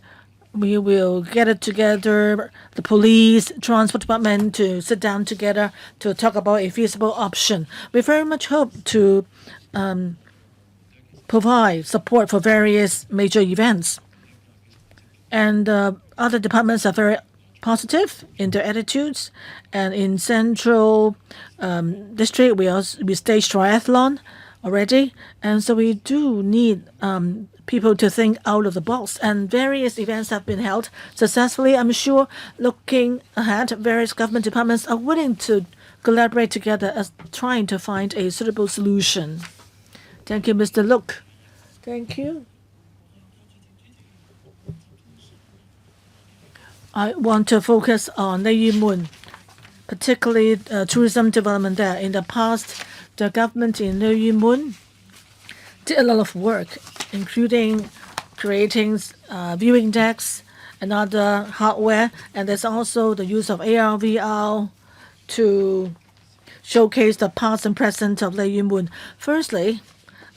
we will get it together, the police, transport department, to sit down together to talk about a feasible option. We very much hope to provide support for various major events. And other departments are very positive in their attitudes. And in Central District, we staged triathlon already, and so we do need people to think out of the box. And various events have been held successfully. I'm sure, looking ahead, various government departments are willing to collaborate together as trying to find a suitable solution. Thank you, Mr. Look. Thank you. I want to focus on Lei Yun Mun, particularly tourism development there. In the past, the government in Lei Yun Mun did a lot of work, including creating viewing decks and other hardware, and there's also the use of AR, VR to showcase the past and present of Lei Yun Mun. Firstly,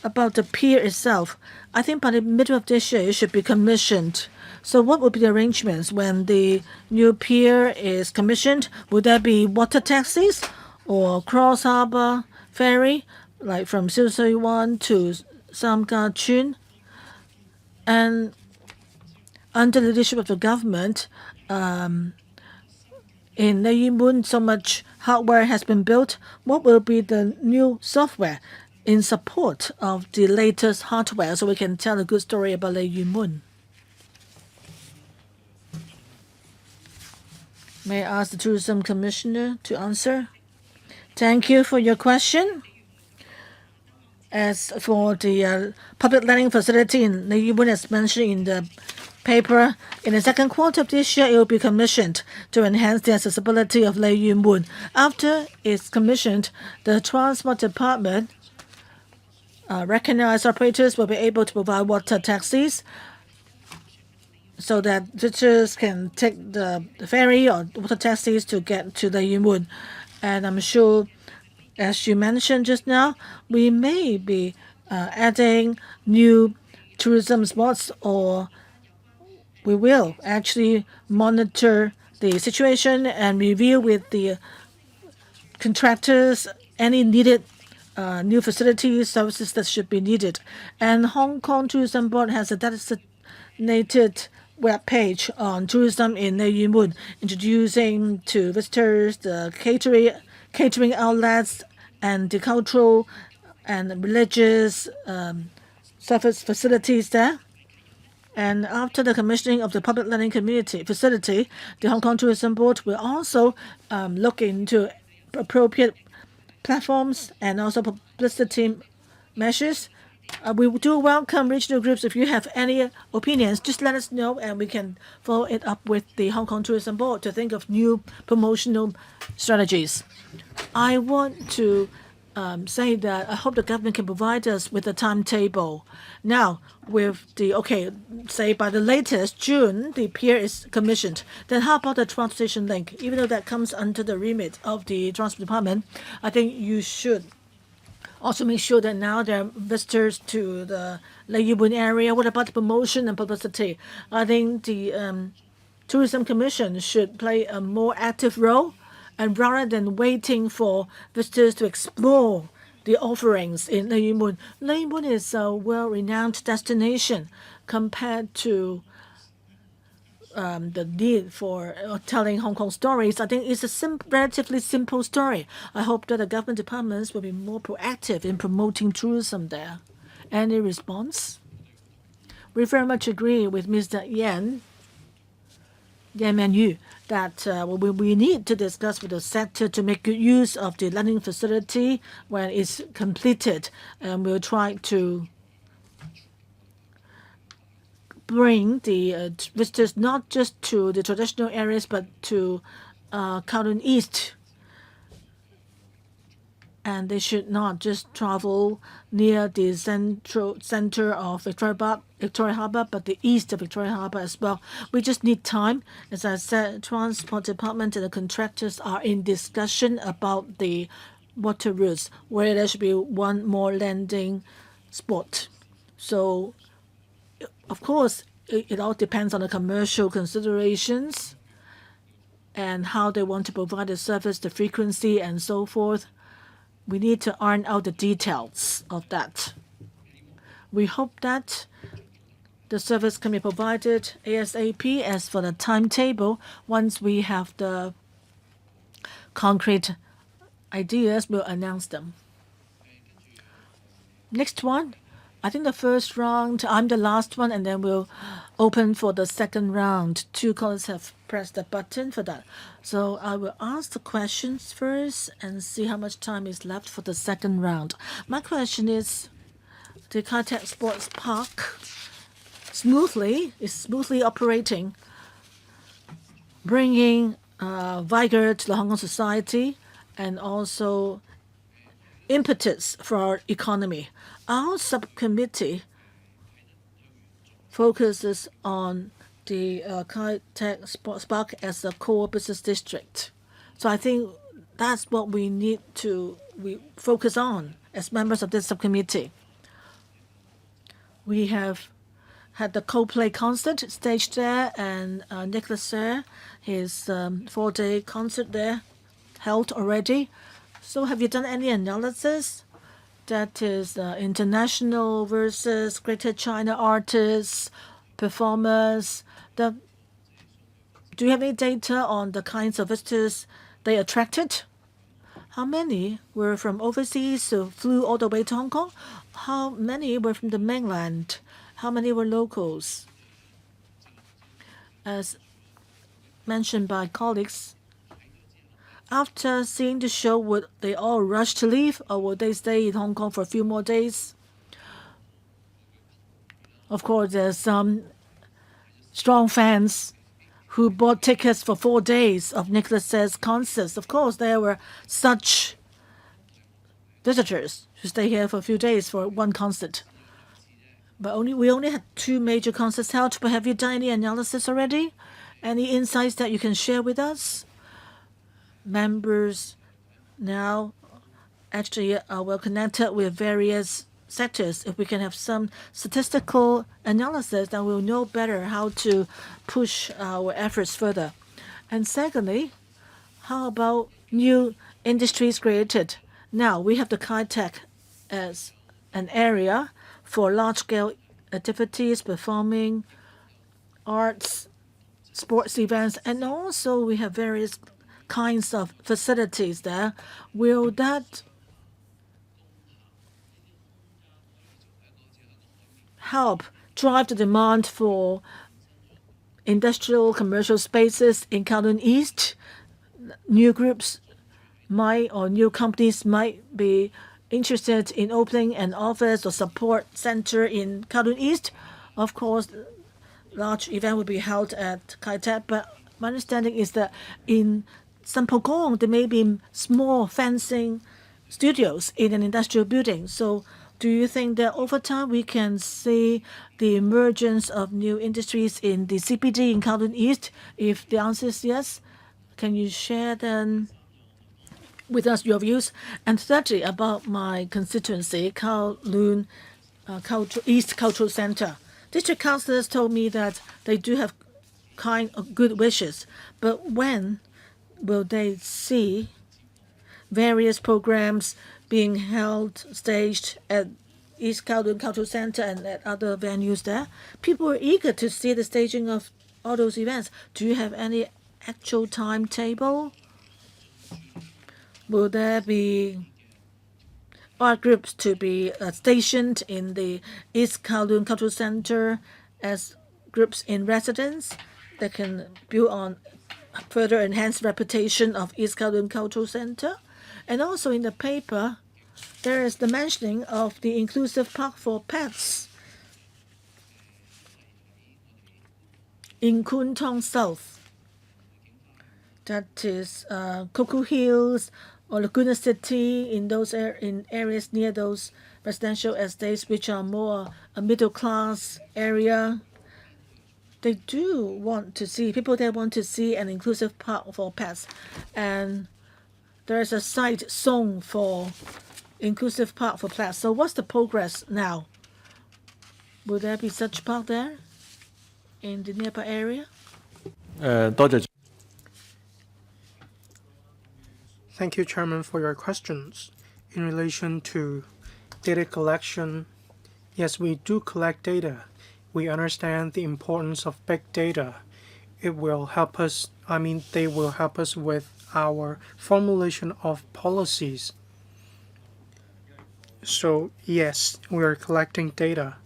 about the pier itself, I think by the middle of this year it should be commissioned. So what would be the arrangements when the new pier is commissioned? Would there be water taxis or cross harbor ferry, like from Silsui to Samgachun? And under the leadership of the government, in Lei Yun Mun, so much hardware has been built. What will be the new software in support of the latest hardware so we can tell a good story about Lei Yun Mun? May I ask the Tourism Commissioner to answer? Thank you for your question. As for the public landing facility in Lei Yun Mun, as mentioned in the paper, in the second quarter of this year, it will be commissioned to enhance the accessibility of Lei Yun Mun. After it's commissioned, the Transport Department recognized operators will be able to provide water taxis so that visitors can take the ferry or water taxis to get to Lei Yun Mun. And I'm sure, as you mentioned just now, we may be adding new tourism spots, or we will actually monitor the situation and review with the contractors any needed new facilities, services that should be needed. And Hong Kong Tourism Board has a designated web page on tourism in Lei Yun Mun, introducing to visitors the catering outlets and the cultural and religious service facilities there. And after the commissioning of the public landing community facility, the Hong Kong Tourism Board will also look into appropriate platforms and also publicity measures. We do welcome regional groups. If you have any opinions, just let us know and we can follow it up with the Hong Kong Tourism Board to think of new promotional strategies. I want to say that I hope the government can provide us with a timetable. Now, with say by the latest June, the pier is commissioned. Then how about the transportation link? Even though that comes under the remit of the Transport Department, I think you should also make sure that now there are visitors to the Lei Yun Mun area. What about the promotion and publicity? I think the Tourism Commission should play a more active role, and rather than waiting for visitors to explore the offerings in Lei Yun Mun. Lei Yun Mun is a well-renowned destination compared to the need for telling Hong Kong stories. I think it's a relatively simple story. I hope that the government departments will be more proactive in promoting tourism there. Any response? We very much agree with Mr. Yan Yu that we need to discuss with the sector to make good use of the learning facility when it's completed, and we'll try to bring the visitors not just to the traditional areas but to Kowloon East, and they should not just travel near the center of Victoria Harbour, but the east of Victoria Harbour as well. We just need time. As I said, Transport Department and the contractors are in discussion about the water routes, where there should be one more landing spot. So, of course, it all depends on the commercial considerations and how they want to provide the service, the frequency, and so forth. We need to iron out the details of that. We hope that the service can be provided ASAP. As for the timetable, once we have the concrete ideas, we'll announce them. Next one, I think the first round, I'm the last one, and then we'll open for the second round. Two callers have pressed the button for that. So I will ask the questions first and see how much time is left for the second round. My question is, the Kai Tak Sports Park is smoothly operating, bringing vigor to the Hong Kong society and also impetus for our economy. Our subcommittee focuses on the Kai Tak Sports Park as a core business district. So I think that's what we need to focus on as members of this subcommittee. We have had the Coldplay concert staged there, and Nicholas Sir, his 4-day concert there held already. So have you done any analysis? That is international versus Greater China artists, performers. Do you have any data on the kinds of visitors they attracted? How many were from overseas who flew all the way to Hong Kong? How many were from the mainland? How many were locals? As mentioned by colleagues, after seeing the show, would they all rush to leave, or would they stay in Hong Kong for a few more days? Of course, there's some strong fans who bought tickets for 4 days of Nicholas Say's concerts. Of course, there were such visitors who stay here for a few days for one concert. But we only had 2 major concerts held. But have you done any analysis already? Any insights that you can share with us? Members now actually are well connected with various sectors. If we can have some statistical analysis, then we'll know better how to push our efforts further. And secondly, how about new industries created? Now we have the Kai Tak as an area for large-scale activities, performing arts, sports events, and also we have various kinds of facilities there. Will that help drive the demand for industrial commercial spaces in Kowloon East? New groups or new companies might be interested in opening an office or support center in Kowloon East. Of course, large event will be held at Kai Tak, but my understanding is that in Sampokong there may be small fencing studios in an industrial building. So do you think that over time we can see the emergence of new industries in the CBD in Kowloon East? If the answer is yes, can you share then with us your views? And thirdly, about my constituency, Kowloon East Cultural Center. District councillors told me that they do have kind of good wishes, but when will they see various programs being held, staged at East Kowloon Cultural Center and at other venues there? People are eager to see the staging of all those events. Do you have any actual timetable? Will there be art groups to be stationed in the East Kowloon Cultural Center as groups in residence? that can build on further enhance reputation of East Kowloon Cultural Center. And also in the paper, there is the mentioning of the inclusive park for pets in Kwun Tong South. That is Cuckoo Hills or Laguna City in those in areas near those residential estates which are more a middle class area. They do want to see people there want to see an inclusive park for pets, and there is a site song for inclusive park for pets. So what's the progress now? Will there be such park there in the nearby area? 多謝。Thank you, Chairman, for your questions. In relation to data collection, yes, we do collect data. We understand the importance of big data. It will help us, they will help us with our formulation of policies. So, yes, we are collecting data.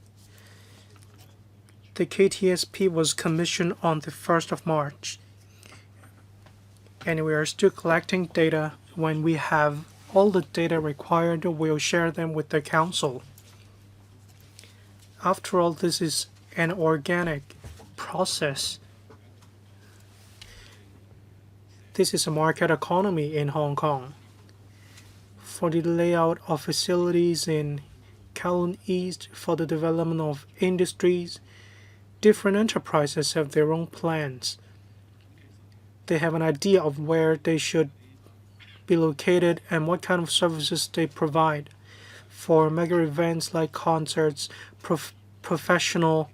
The KTSP was commissioned on the 1st of March, and we are still collecting data. When we have all the data required, we'll share them with the Council. After all, this is an organic process. This is a market economy in Hong Kong. For the layout of facilities in Kowloon East, for the development of industries, different enterprises have their own plans. They have an idea of where they should be located and what kind of services they provide. For mega events like concerts, professional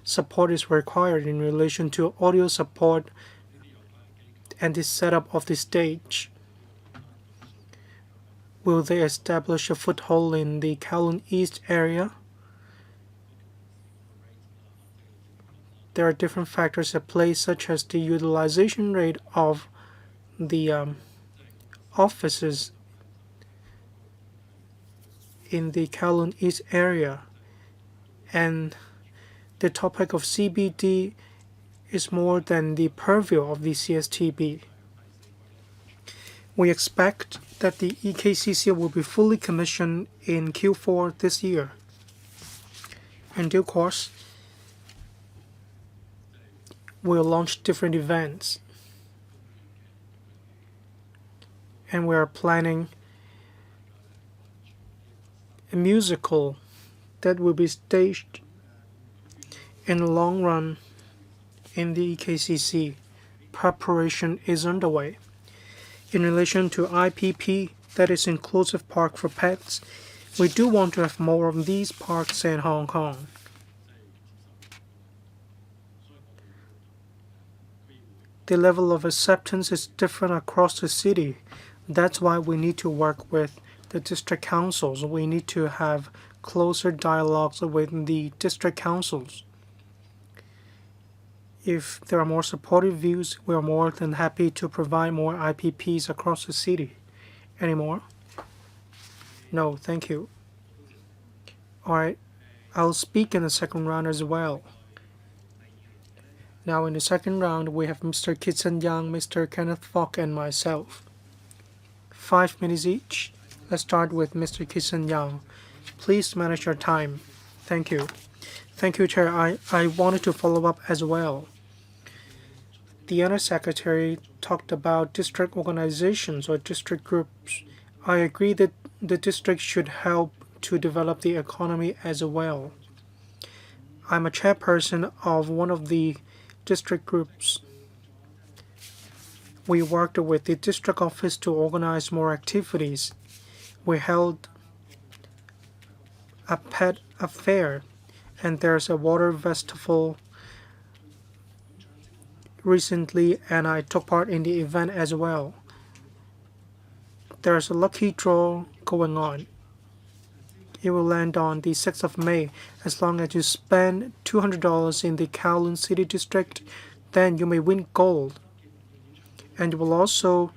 support is required in relation to audio support and the setup of the stage. Will they establish a foothold in the Kowloon East area? There are different factors at play, such as the utilization rate of the offices in the Kowloon East area, and the topic of CBD is more than the purview of the CSTB. We expect that the EKCC will be fully commissioned in Q4 this year. In due course, we'll launch different events, and we are planning a musical that will be staged in the long run in the EKCC. Preparation is underway. In relation to IPP, that is Inclusive Park for Pets, we do want to have more of these parks in Hong Kong. The level of acceptance is different across the city. That's why we need to work with the district councils. We need to have closer dialogues with the district councils. If there are more supportive views, we are more than happy to provide more IPPs across the city. Any more? No, thank you. All right, I'll speak in the second round as well. Now in the second round, we have Mr. Kitson Young, Mr. Kenneth Fogg, and myself. 5 minutes each. Let's start with Mr. Kitson Young. Please manage your time. Thank you. Thank you, Chair. I wanted to follow up as well. The Undersecretary talked about district organizations or district groups. I agree that the district should help to develop the economy as well. I'm a chairperson of one of the district groups. We worked with the district office to organize more activities. We held a pet affair, and there's a water festival recently, and I took part in the event as well. There's a lucky draw going on. It will land on the 6th of May. As long as you spend $200 in the Kowloon City District, then you may win gold. And you will also,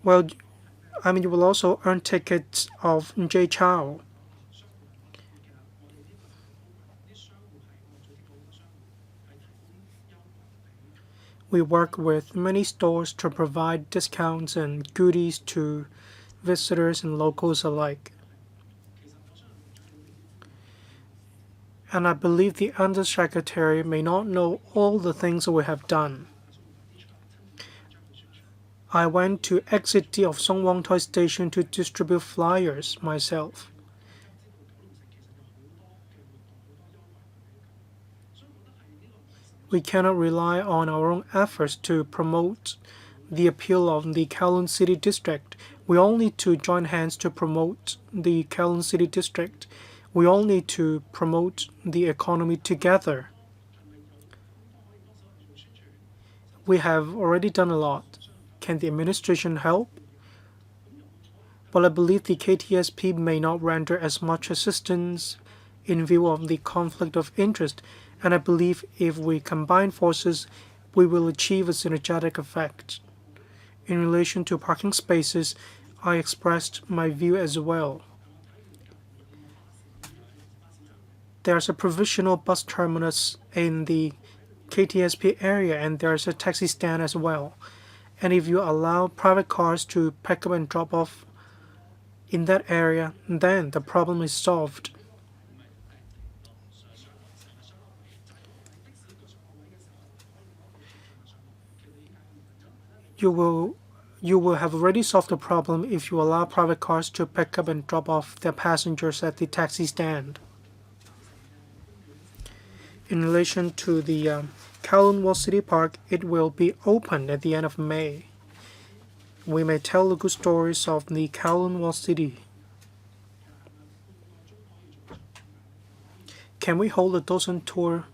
you will also earn tickets of J. Chow. We work with many stores to provide discounts and goodies to visitors and locals alike. And I believe the Undersecretary may not know all the things we have done. I went to exit D of Songwon-toi Station to distribute flyers myself. We cannot rely on our own efforts to promote the appeal of the Kowloon City District. We all need to join hands to promote the Kowloon City District. We all need to promote the economy together. We have already done a lot. Can the administration help? Well, I believe the KTSP may not render as much assistance in view of the conflict of interest, and I believe if we combine forces, we will achieve a synergetic effect. In relation to parking spaces, I expressed my view as well. There's a provisional bus terminus in the KTSP area, and there's a taxi stand as well. And if you allow private cars to pick up and drop off in that area, then the problem is solved. You will have already solved the problem if you allow private cars to pick up and drop off their passengers at the taxi stand. In relation to the Kowloon Wall City Park, it will be opened at the end of May. We may tell the good stories of the Kowloon Wall City. Can we hold a dozen tour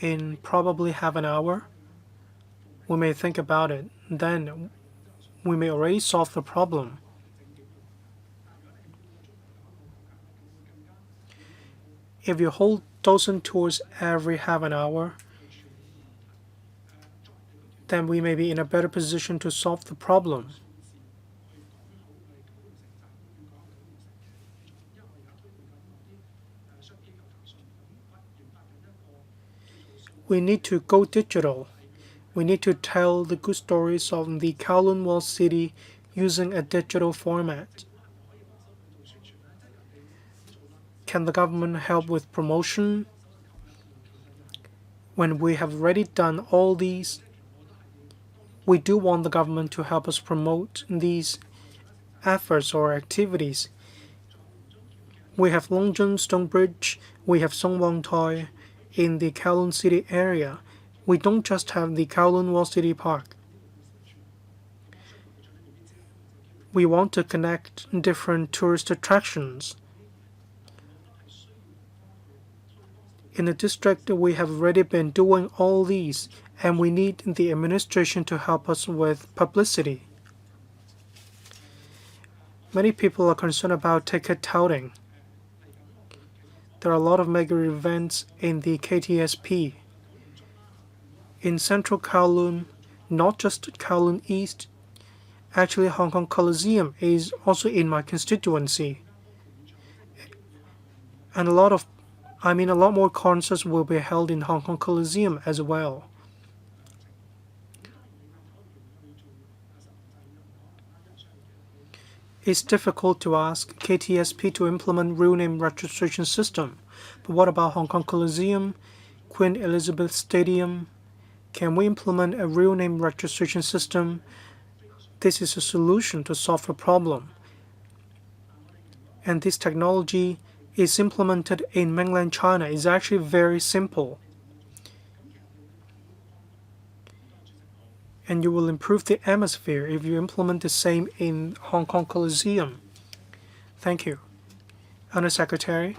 in probably half an hour? We may think about it. Then we may already solve the problem. If you hold dozen tours every half an hour, then we may be in a better position to solve the problem. We need to go digital. We need to tell the good stories of the Kowloon Wall City using a digital format. Can the government help with promotion? When we have already done all these, we do want the government to help us promote these efforts or activities. We have Longjun Stone Bridge, we have Songwon-toi in the Kowloon City area. We don't just have the Kowloon Wall City Park. We want to connect different tourist attractions. In the district, we have already been doing all these, and we need the administration to help us with publicity. Many people are concerned about ticket touting. There are a lot of mega events in the KTSP. In central Kowloon, not just Kowloon East, actually Hong Kong Coliseum is also in my constituency. And a lot more concerts will be held in Hong Kong Coliseum as well. It's difficult to ask KTSP to implement real name registration system. But what about Hong Kong Coliseum, Queen Elizabeth Stadium? Can we implement a real name registration system? This is a solution to solve a problem. And this technology is implemented in mainland China. It's actually very simple. And you will improve the atmosphere if you implement the same in Hong Kong Coliseum. Thank you. Undersecretary.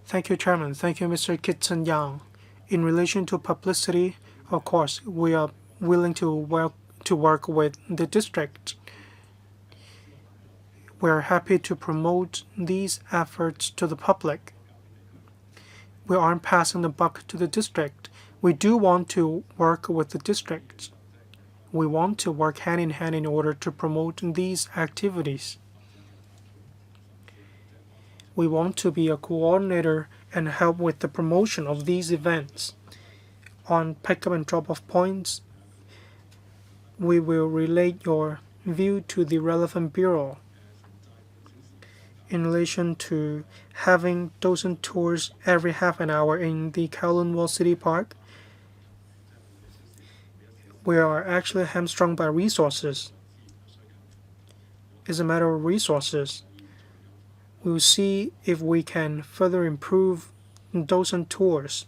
Thank you, Chairman. Thank you, Mr. Kitson Yang. In relation to publicity, of course, we are willing to work with the district. We are happy to promote these efforts to the public. We aren't passing the buck to the district. We do want to work with the district. We want to work hand in hand in order to promote these activities. We want to be a coordinator and help with the promotion of these events. On pick-up and drop-off points, we will relay your view to the relevant bureau in relation to having dozen tours every half an hour in the Kowloon Wall City Park. We are actually hamstrung by resources. It's a matter of resources. We'll see if we can further improve dozen tours.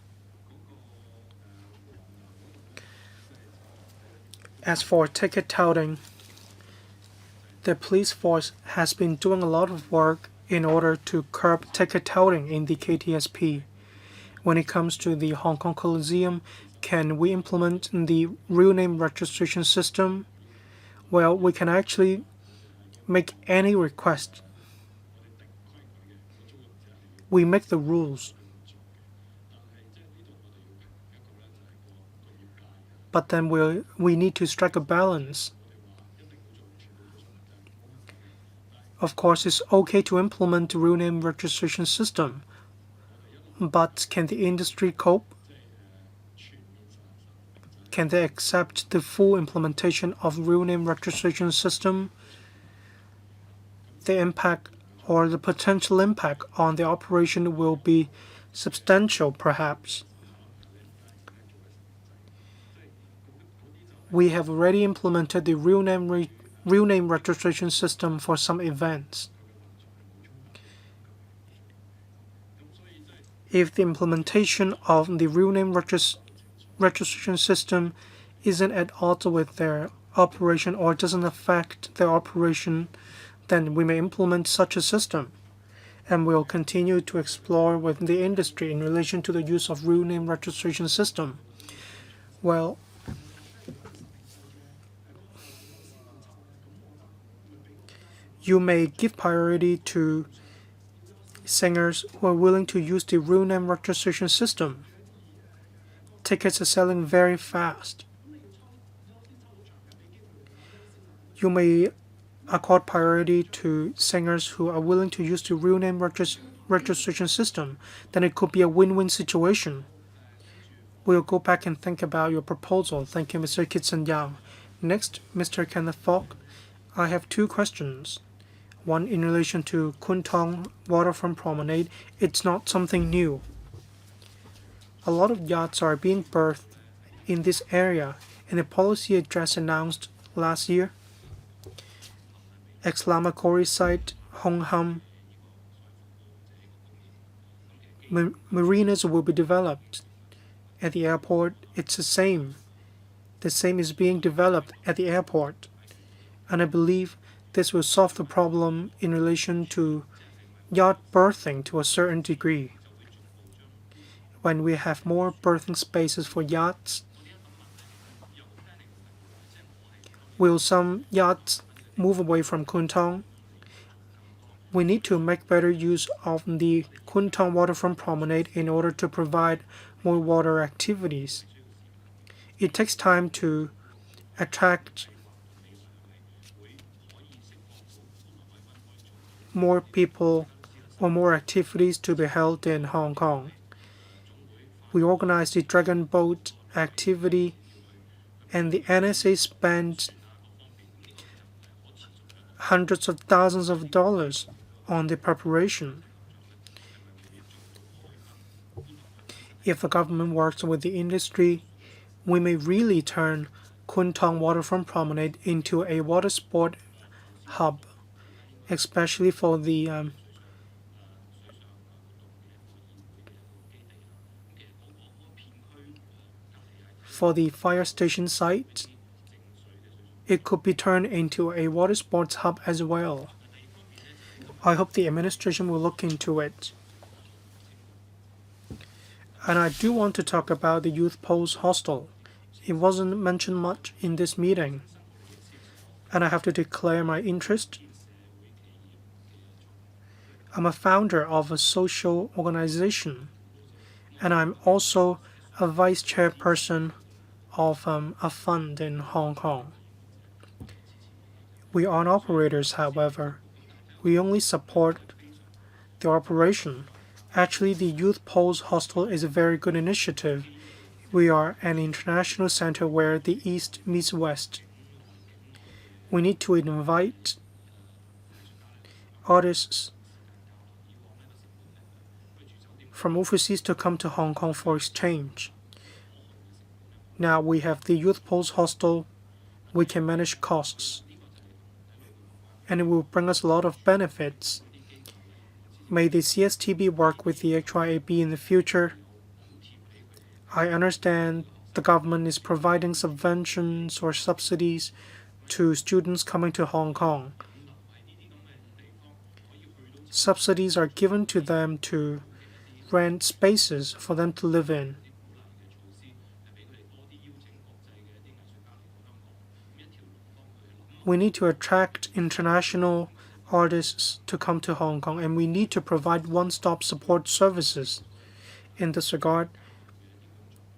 As for ticket touting, the police force has been doing a lot of work in order to curb ticket touting in the KTSP. When it comes to the Hong Kong Coliseum, can we implement the real name registration system? Well, we can actually make any request. We make the rules. But then we need to strike a balance. Of course, it's okay to implement the real name registration system, but can the industry cope? Can they accept the full implementation of real name registration system? The impact or the potential impact on the operation will be substantial, perhaps. We have already implemented the real name registration system for some events. If the implementation of the real name registration system isn't at odds with their operation or doesn't affect their operation, then we may implement such a system. And we'll continue to explore with the industry in relation to the use of real name registration system. Well, you may give priority to singers who are willing to use the real name registration system. Tickets are selling very fast. You may accord priority to singers who are willing to use the real name registration system. Then it could be a win-win situation. We'll go back and think about your proposal. Thank you, Mr. Kitson Yang. Next, Mr. Kenneth Falk. I have two questions. One in relation to Kwun Tong Waterfront Promenade. It's not something new. A lot of yachts are being berthed in this area in a policy address announced last year. Exclamatory site, Hong Ham. Marinas will be developed. At the airport, it's the same. The same is being developed at the airport. And I believe this will solve the problem in relation to yacht berthing to a certain degree. When we have more berthing spaces for yachts, will some yachts move away from Kwun Tong? We need to make better use of the Kwun Tong Waterfront Promenade in order to provide more water activities. It takes time to attract more people or more activities to be held in Hong Kong. We organized the Dragon Boat activity, and the NSA spent hundreds of thousands of dollars on the preparation. If the government works with the industry, we may really turn Kwun Tong Waterfront Promenade into a water sport hub, especially for the fire station site. It could be turned into a water sports hub as well. I hope the administration will look into it. And I do want to talk about the Youth Post Hostel. It wasn't mentioned much in this meeting. And I have to declare my interest. I'm a founder of a social organization, and I'm also a vice chairperson of a fund in Hong Kong. We aren't operators, however. We only support the operation. Actually, the Youth Post Hostel is a very good initiative. We are an international center where the East meets West. We need to invite artists from overseas to come to Hong Kong for exchange. Now we have the Youth Post Hostel. We can manage costs, and it will bring us a lot of benefits. May the CSTB work with the HYAB in the future. I understand the government is providing subventions or subsidies to students coming to Hong Kong. Subsidies are given to them to rent spaces for them to live in. We need to attract international artists to come to Hong Kong, and we need to provide one-stop support services. In this regard,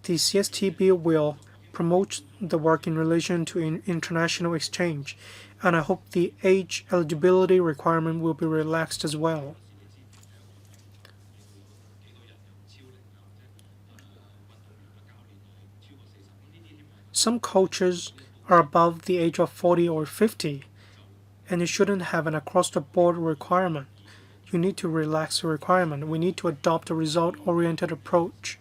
the CSTB will promote the work in relation to international exchange, and I hope the age eligibility requirement will be relaxed as well. Some cultures are above the age of 40 or 50, and you shouldn't have an across-the-board requirement. You need to relax the requirement. We need to adopt a result-oriented approach.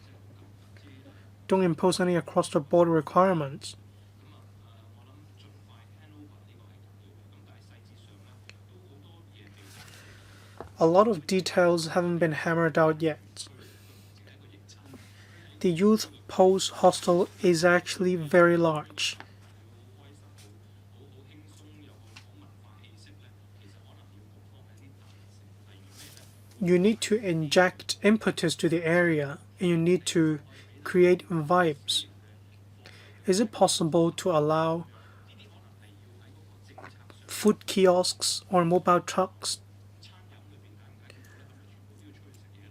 Don't impose any across-the-board requirements. A lot of details haven't been hammered out yet. The Youth Post Hostel is actually very large. You need to inject impetus to the area, and you need to create vibes. Is it possible to allow food kiosks or mobile trucks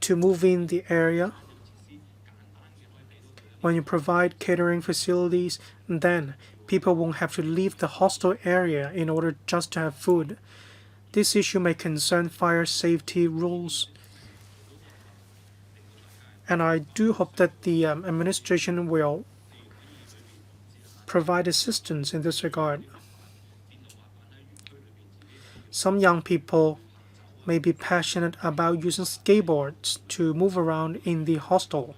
to move in the area? When you provide catering facilities, then people won't have to leave the hostel area in order just to have food. This issue may concern fire safety rules, and I do hope that the administration will provide assistance in this regard. Some young people may be passionate about using skateboards to move around in the hostel.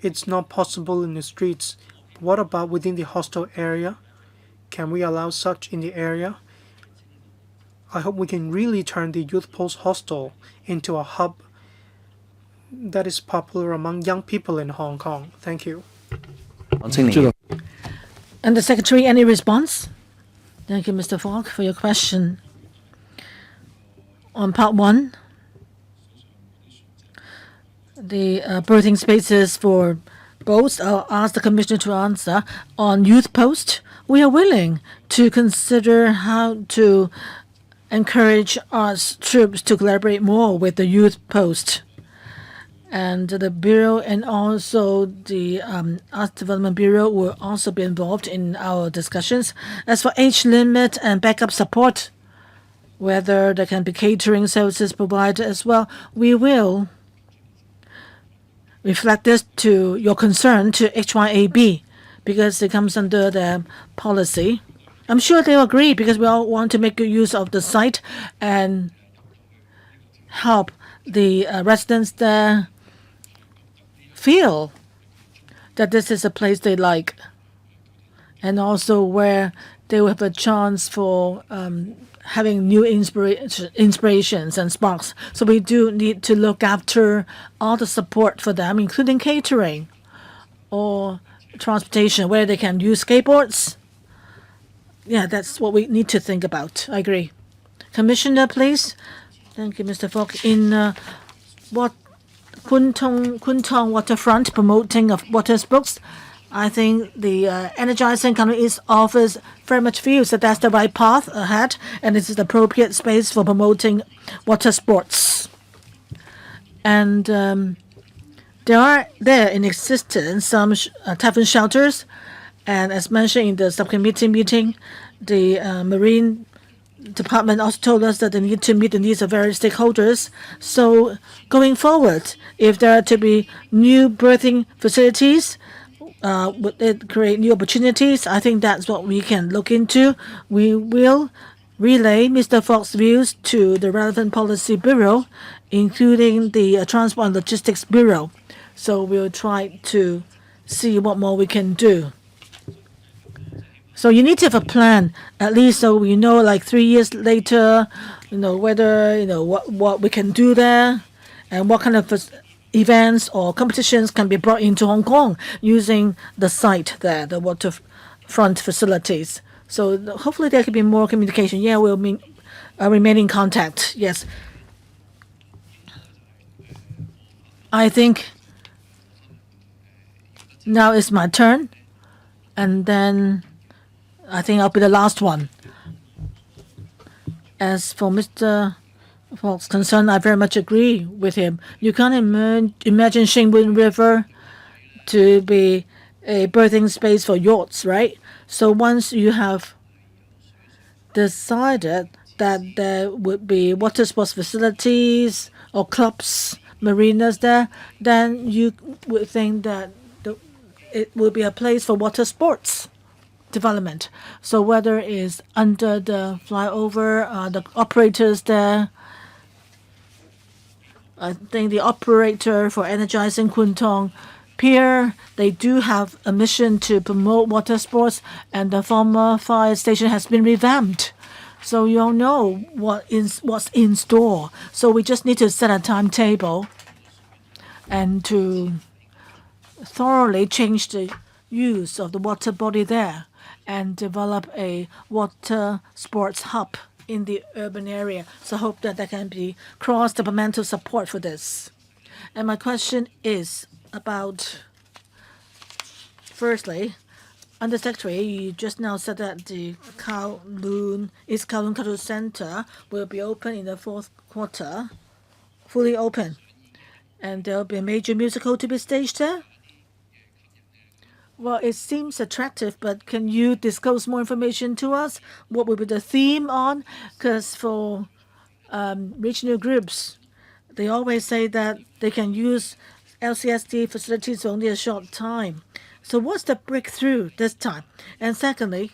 It's not possible in the streets. What about within the hostel area? Can we allow such in the area? I hope we can really turn the Youth Post Hostel into a hub that is popular among young people in Hong Kong. Thank you. And the Secretary, any response? Thank you, Mr. Falk, for your question. On part one, the berthing spaces for boats, I'll ask the Commissioner to answer. On Youth Post, we are willing to consider how to encourage arts troops to collaborate more with the Youth Post. And the Bureau and also the Arts Development Bureau will also be involved in our discussions. As for age limit and backup support, whether there can be catering services provided as well, we will reflect this to your concern to HYAB because it comes under their policy. I'm sure they'll agree because we all want to make good use of the site and help the residents there feel that this is a place they like and also where they will have a chance for having new inspirations and sparks. So we do need to look after all the support for them, including catering or transportation, where they can use skateboards. Yeah, that's what we need to think about. I agree. Commissioner, please. Thank you, Mr. Falk. In Kwun waterfront promoting of water sports, I think the Energizing Kowloon East offers very much feels that that's the right path ahead, and it is the appropriate space for promoting water sports. And there are in existence some tavern shelters, and as mentioned in the subcommittee meeting, the Marine Department also told us that they need to meet the needs of various stakeholders. So going forward, if there are to be new berthing facilities, would it create new opportunities? I think that's what we can look into. We will relay Mr. Fox's views to the relevant policy bureau, including the Transport and Logistics Bureau. So we'll try to see what more we can do. So you need to have a plan, at least so we know like 3 years later, whether, what we can do there and what kind of events or competitions can be brought into Hong Kong using the site there, the waterfront facilities. So hopefully there could be more communication. Yeah, we'll remain in contact. Yes. I think now it's my turn, and then I think I'll be the last one. As for Mr. Fox's concern, I very much agree with him. You can't imagine Shingbun River to be a berthing space for yachts, right? So once you have decided that there would be water sports facilities or clubs, marinas there, then you would think that it will be a place for water sports development. So whether it's under the flyover, the operators there, I think the operator for energizing Kwun Tong Pier, they do have a mission to promote water sports, and the former fire station has been revamped. So you all know what's in store. So we just need to set a timetable and to thoroughly change the use of the water body there and develop a water sports hub in the urban area. So I hope that there can be cross-departmental support for this. And my question is about, firstly, Undersecretary, you just now said that the East Kowloon Cultural Center will be open in the fourth quarter, fully open. And there will be a major musical to be staged there? Well, it seems attractive, but can you disclose more information to us? What will be the theme on? Because for regional groups, they always say that they can use LCSD facilities for only a short time. So what's the breakthrough this time? And secondly,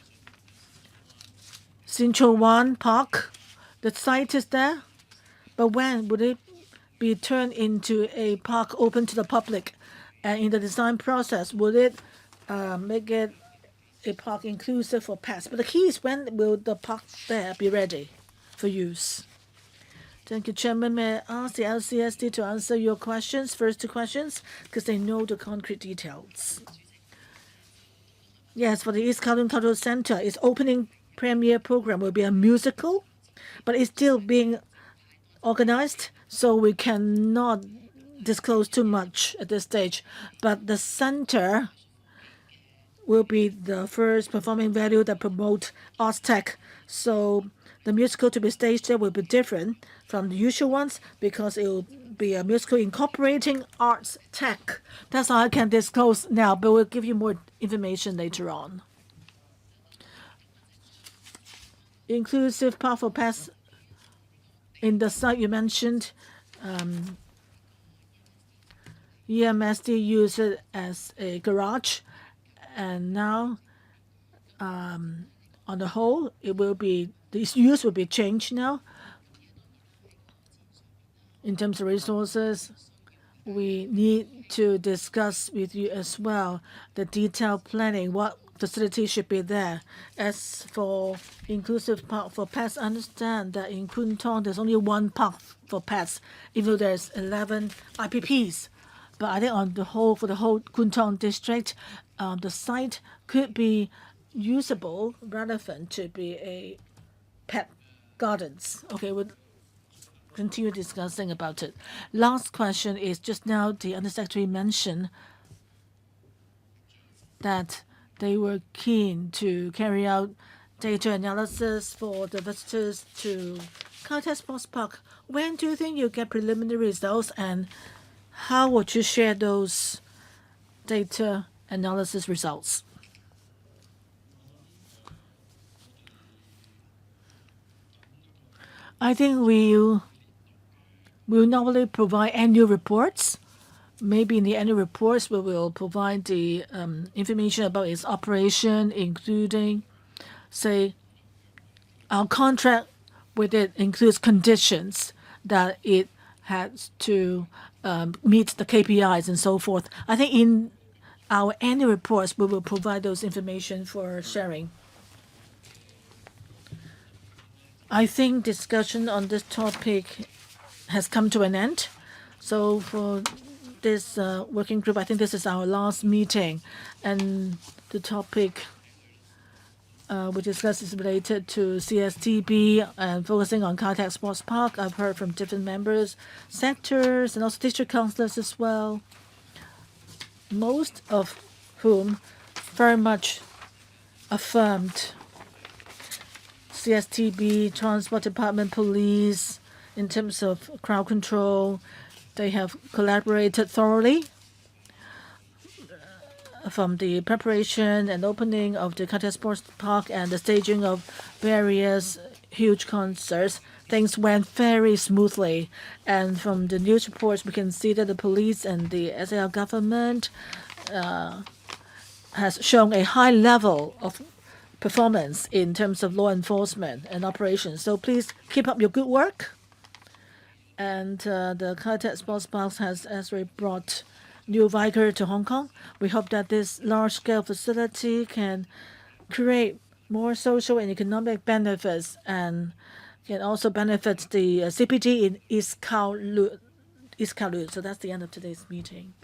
Sinchowan Park, the site is there, but when would it be turned into a park open to the public? And in the design process, would it make it a park inclusive for pets? But the key is, when will the park there be ready for use? Thank you, Chairman. May I ask the LCSD to answer your questions, first two questions, because they know the concrete details. Yes, for the East Kowloon Cultural Center, its opening premiere program will be a musical, but it's still being organized, so we cannot disclose too much at this stage. But the center will be the first performing venue that promote arts tech. So the musical to be staged there will be different from the usual ones because it will be a musical incorporating arts tech. That's all I can disclose now, but we'll give you more information later on. Inclusive powerful pass in the site you mentioned, EMSD used it as a garage, and now on the whole, this use will be changed now. In terms of resources, we need to discuss with you as well the detailed planning, what facilities should be there. As for inclusive park for pets, I understand that in Kwun Tong there's only one park for pets, even though there's 11 IPPs. But I think on the whole, for the whole Kwun Tong district, the site could be usable rather than to be a pet gardens. Okay, we'll continue discussing about it. Last question is, just now the Undersecretary mentioned that they were keen to carry out data analysis for the visitors to Kai Tai Sports Park. When do you think you'll get preliminary results, and how would you share those data analysis results? I think we'll normally provide annual reports maybe in the annual reports we will provide the information about its operation, including, say, our contract with it includes conditions that it has to meet the KPIs and so forth. I think in our annual reports we will provide those information for sharing. I think discussion on this topic has come to an end. So for this working group, I think this is our last meeting, and the topic we discussed is related to CSTB and focusing on Caltech Sports Park. I've heard from different members, sectors, and also district councillors as well, most of whom very much affirmed CSTB, Transport Department, Police, in terms of crowd control. They have collaborated thoroughly from the preparation and opening of the Caltech Sports Park and the staging of various huge concerts. Things went very smoothly, and from the news reports we can see that the police and the SAR government has shown a high level of performance in terms of law enforcement and operations. So please keep up your good work. And the Caltech Sports Park has actually brought new vigor to Hong Kong. We hope that this large-scale facility can create more social and economic benefits and can also benefit the CPT in East Kowloon. So that's the end of today's meeting.